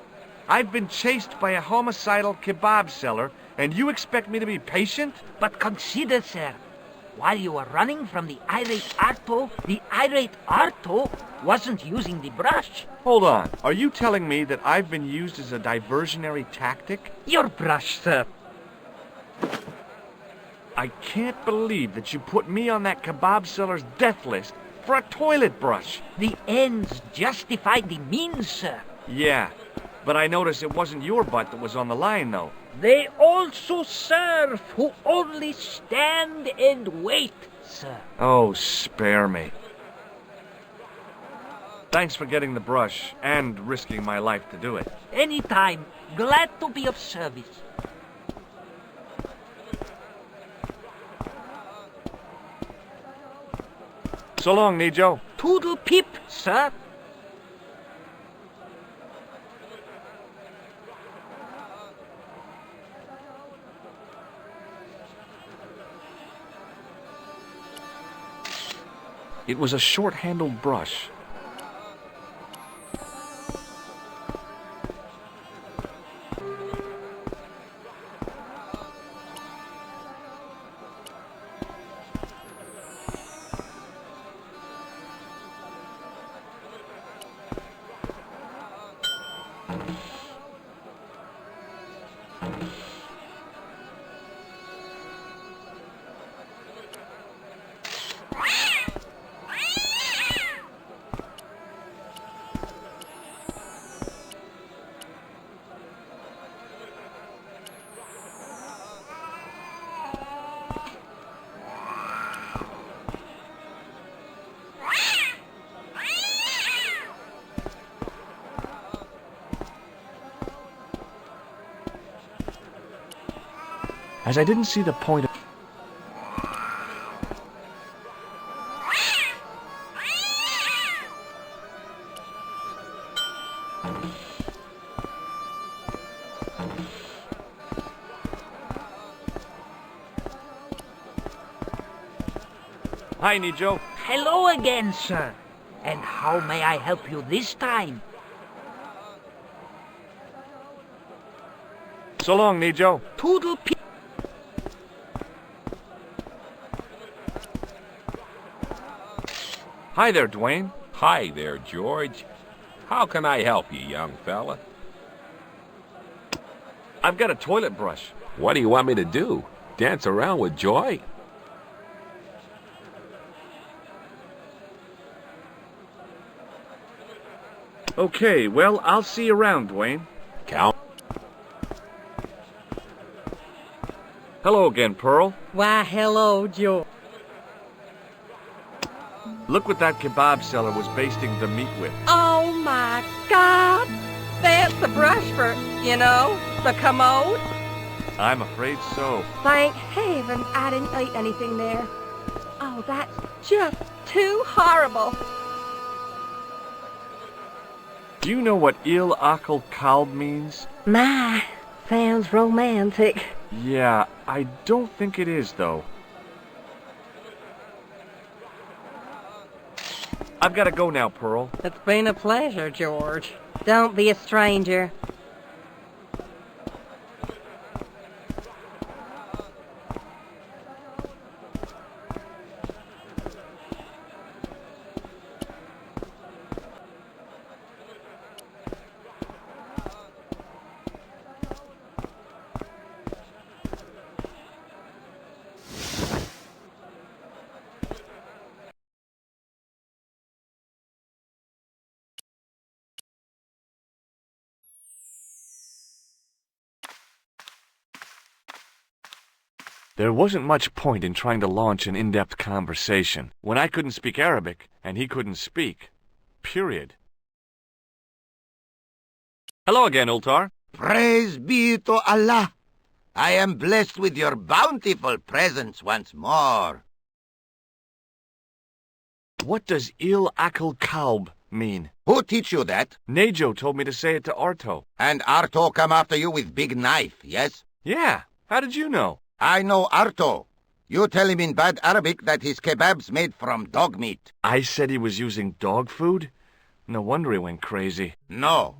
I've been chased by a homicidal kebab seller, and you expect me to be patient? But consider, sir, while you were running from the irate Arto wasn't using the brush. Hold on. Are you telling me that I've been used as a diversionary tactic? Your brush, sir. I can't believe that you put me on that kebab seller's death list for a toilet brush. The ends justified the means, sir. Yeah, but I noticed it wasn't your butt that was on the line, though. They also serve who only stand and wait, sir. Oh, spare me. Thanks for getting the brush and risking my life to do it. Anytime. Glad to be of service. So long, Nijo. Toodle pip, sir. It was a short-handled brush. As I didn't see the point of... Hi, Nijo. Hello again, sir. And how may I help you this time? So long, Nijo. Toodle pip. Hi there, Dwayne. Hi there, George. How can I help you, young fella? I've got a toilet brush. What do you want me to do? Dance around with joy? Okay, well, I'll see you around, Dwayne. Count. Hello again, Pearl. Why, hello, Joe. Look what that kebab seller was basting the meat with. Oh, my God. That's the brush for, the commode. I'm afraid so. Thank heaven I didn't eat anything there. Oh, that's just too horrible. Do you know what Il Akal Kalb means? My, sounds romantic. Yeah, I don't think it is, though. I've got to go now, Pearl. It's been a pleasure, George. Don't be a stranger. There wasn't much point in trying to launch an in-depth conversation when I couldn't speak Arabic and he couldn't speak. Period. Hello again, Ultar. Praise be to Allah. I am blessed with your bountiful presence once more. What does Il Akal Kalb mean? Who teach you that? Nejo told me to say it to Arto. And Arto come after you with big knife, yes? Yeah, how did you know? I know Arto. You tell him in bad Arabic that his kebab's made from dog meat. I said he was using dog food? No wonder he went crazy. No.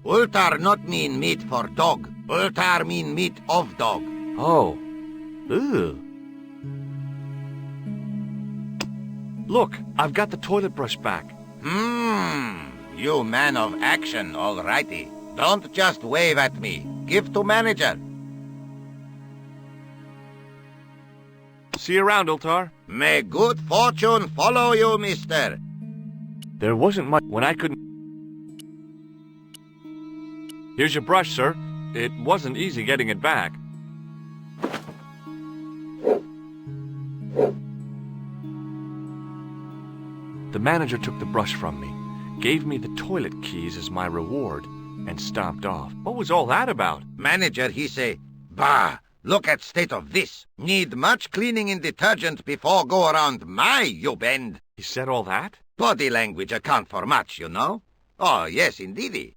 Ultar not mean meat for dog. Ultar mean meat of dog. Oh. Ugh. Look, I've got the toilet brush back. You man of action, all righty. Don't just wave at me. Give to manager. See you around, Ultar. May good fortune follow you, mister. There wasn't much when I couldn't... Here's your brush, sir. It wasn't easy getting it back. The manager took the brush from me, gave me the toilet keys as my reward, and stomped off. What was all that about? Manager, he say, bah, look at state of this. Need much cleaning in detergent before go around my, you bend. He said all that? Body language account for much, you know. Oh, yes, indeedy.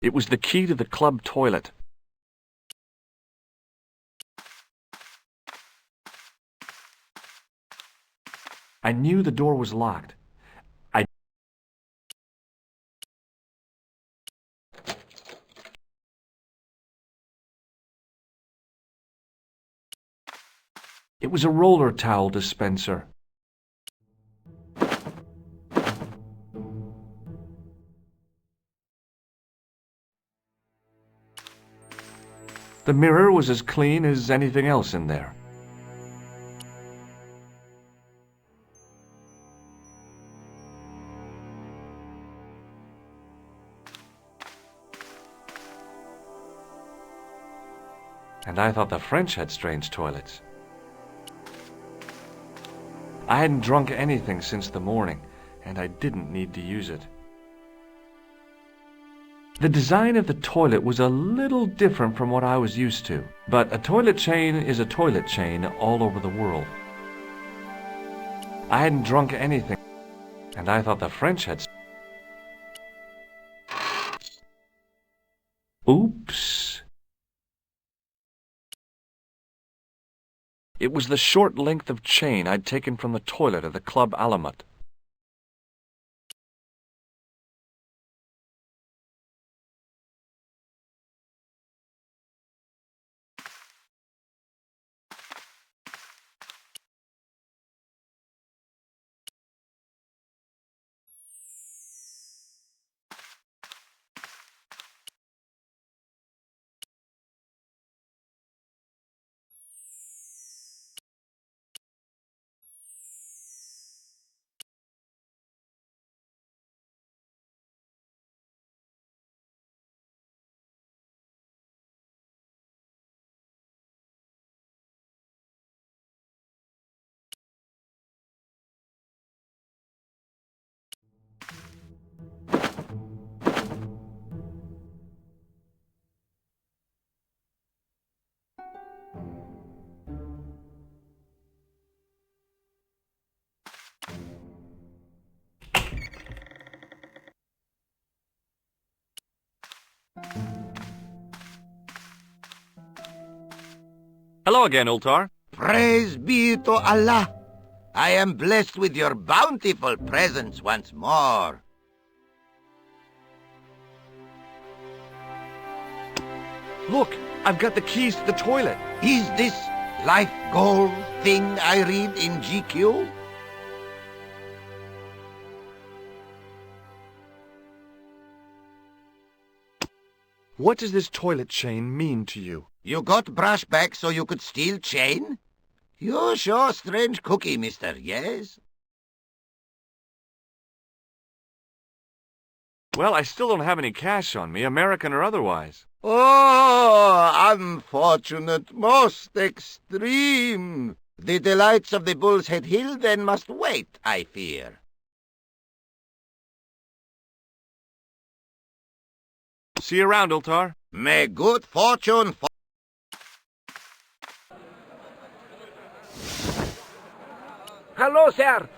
It was the key to the club toilet. I knew the door was locked. It was a roller towel dispenser. The mirror was as clean as anything else in there. And I thought the French had strange toilets. I hadn't drunk anything since the morning, and I didn't need to use it. The design of the toilet was a little different from what I was used to, but a toilet chain is a toilet chain all over the world. I hadn't drunk anything, and I thought the French had... Oops. It was the short length of chain I'd taken from the toilet at the Club Alamut. Hello again, Ultar. Praise be to Allah. I am blessed with your bountiful presence once more. Look, I've got the keys to the toilet. Is this life goal thing I read in GQ? What does this toilet chain mean to you? You got brush back so you could steal chain? You sure strange cookie, mister, yes? Well, I still don't have any cash on me, American or otherwise. Oh, unfortunate, most extreme. The delights of the Bull's Head Hill then must wait, I fear. See you around, Ultar. May good fortune Hello, sir.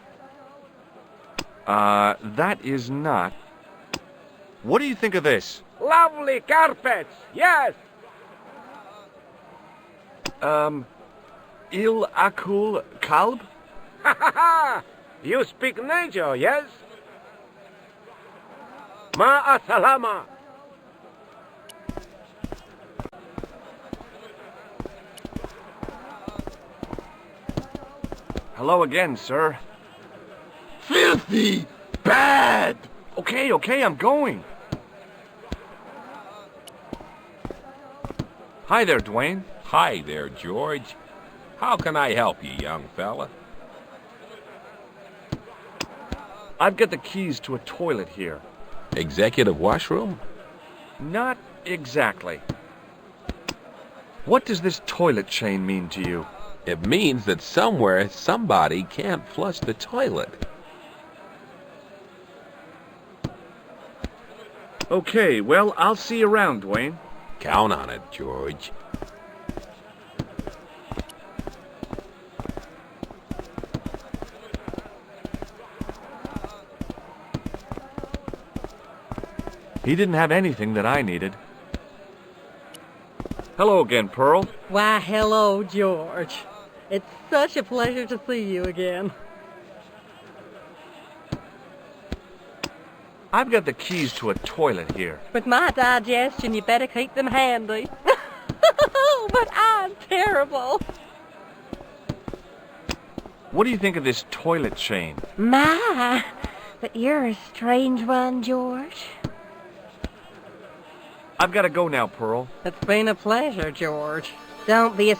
That is not... What do you think of this? Lovely carpets, yes! Il akul kalb? Ha ha ha! You speak nature, yes? Ma'asalama! Hello again, sir. Filthy! Bad! Okay, I'm going. Hi there, Dwayne. Hi there, George. How can I help you, young fella? I've got the keys to a toilet here. Executive washroom? Not exactly. What does this toilet chain mean to you? It means that somewhere somebody can't flush the toilet. Okay, well, I'll see you around, Dwayne. Count on it, George. He didn't have anything that I needed. Hello again, Pearl. Why, hello, George. It's such a pleasure to see you again. I've got the keys to a toilet here. With my digestion, you better keep them handy. But I'm terrible. What do you think of this toilet chain? My, but you're a strange one, George. I've got to go now, Pearl. It's been a pleasure, George. Don't be a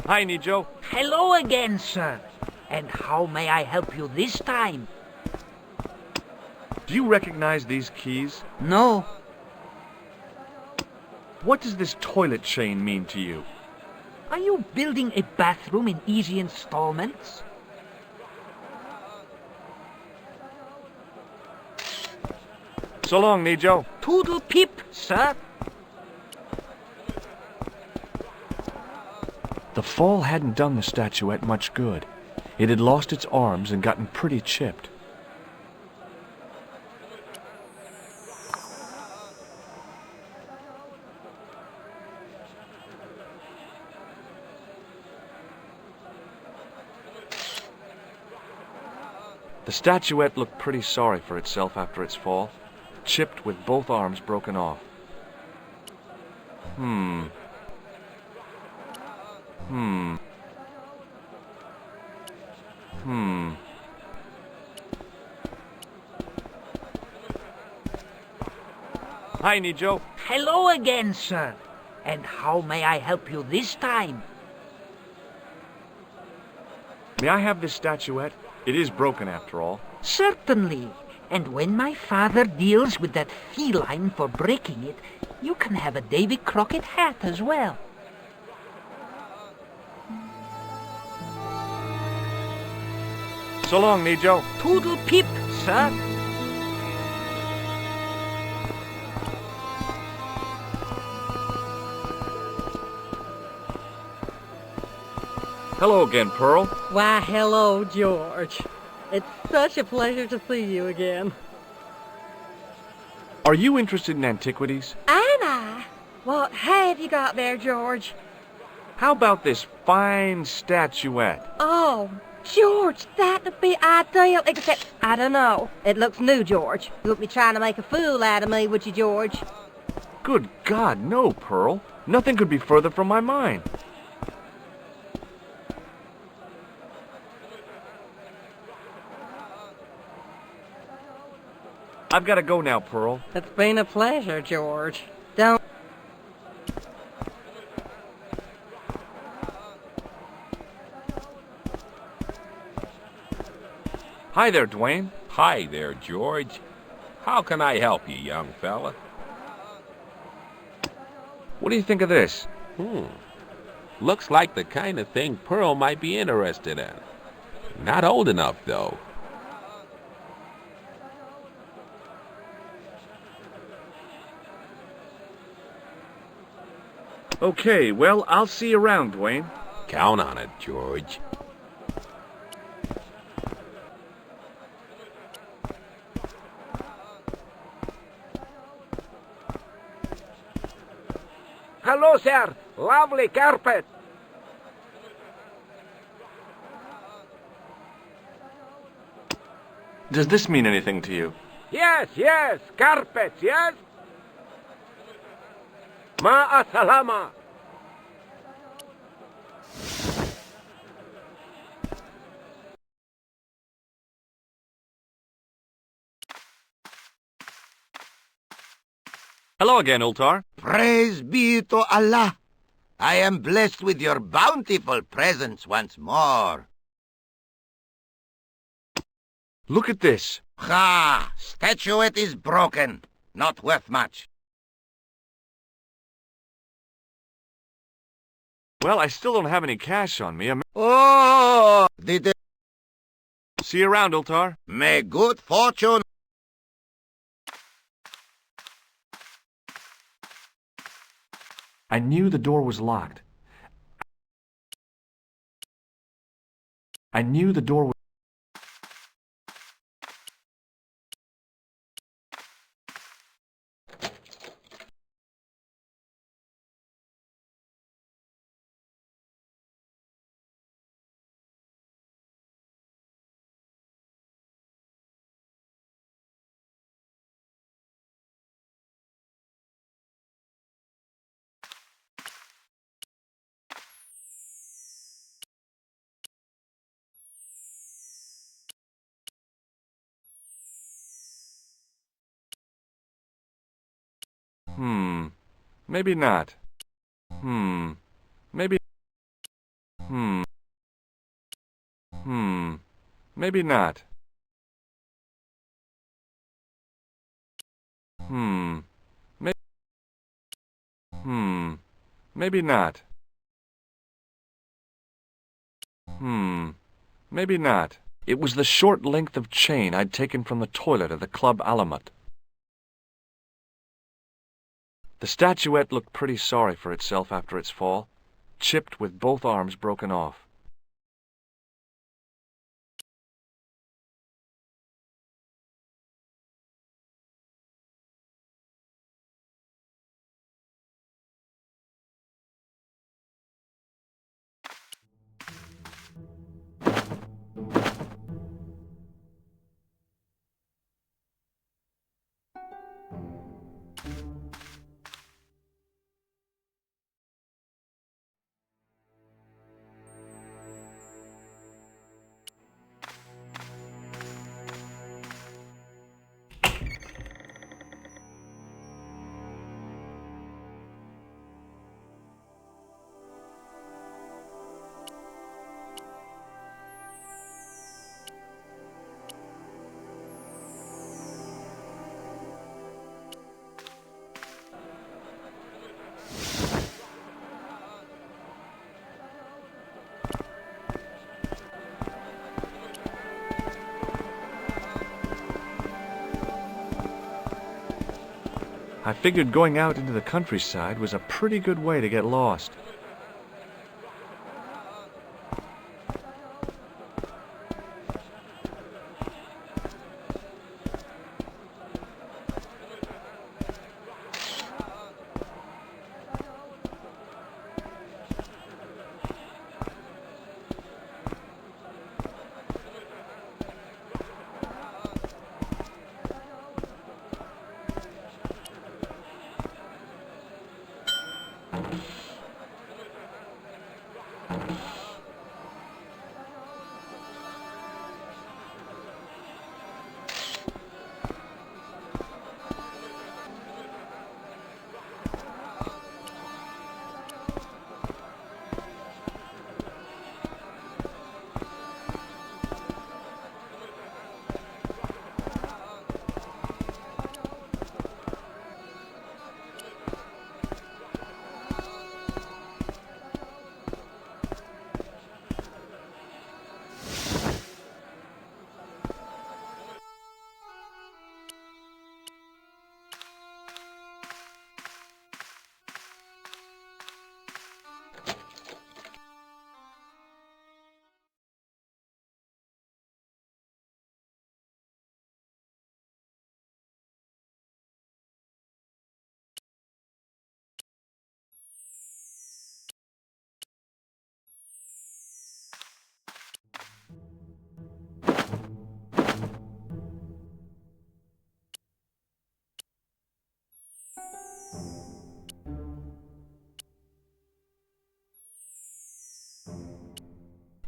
Hi, Nijo. Hello again, sir. And how may I help you this time? Do you recognize these keys? No. What does this toilet chain mean to you? Are you building a bathroom in easy installments? So long, Nijo. Toodle pip, sir. The fall hadn't done the statuette much good. It had lost its arms and gotten pretty chipped. The statuette looked pretty sorry for itself after its fall, chipped with both arms broken off. Hi, Nijo. Hello again, sir. And how may I help you this time? May I have this statuette? It is broken after all. Certainly. And when my father deals with that feline for breaking it, you can have a Davy Crockett hat as well. So long, Nijo. Toodle pip, sir. Hello again, Pearl. Why, hello, George. It's such a pleasure to see you again. Are you interested in antiquities? Am I? What have you got there, George? How about this fine statuette? Oh, George, that'd be ideal, except, I don't know. It looks new, George. You wouldn't be trying to make a fool out of me, would you, George? Good God, no, Pearl. Nothing could be further from my mind. I've got to go now, Pearl. It's been a pleasure, George. Don't... Hi there, Dwayne. Hi there, George. How can I help you, young fella? What do you think of this? Looks like the kind of thing Pearl might be interested in. Not old enough, though. Okay, well, I'll see you around, Dwayne. Count on it, George. Hello, sir. Lovely carpet. Does this mean anything to you? Yes, yes. Carpets, yes? Ma salama. Hello again, Ultar. Praise be to Allah. I am blessed with your bountiful presence once more. Look at this. Ha! Statuette is broken. Not worth much. Well, I still don't have any cash on me. Oh! See you around, Ultar. May good fortune... I knew the door was locked. I knew the door was... Maybe not. Maybe... Maybe not. Maybe... Maybe not. Maybe not. It was the short length of chain I'd taken from the toilet at the Club Alamut. The statuette looked pretty sorry for itself after its fall, chipped with both arms broken off. I figured going out into the countryside was a pretty good way to get lost.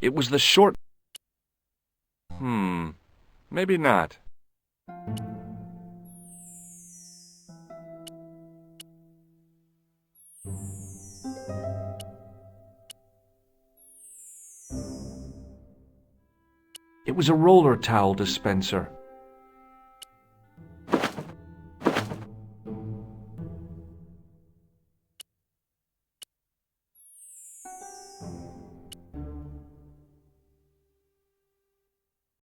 It was the short... maybe not. It was a roller towel dispenser.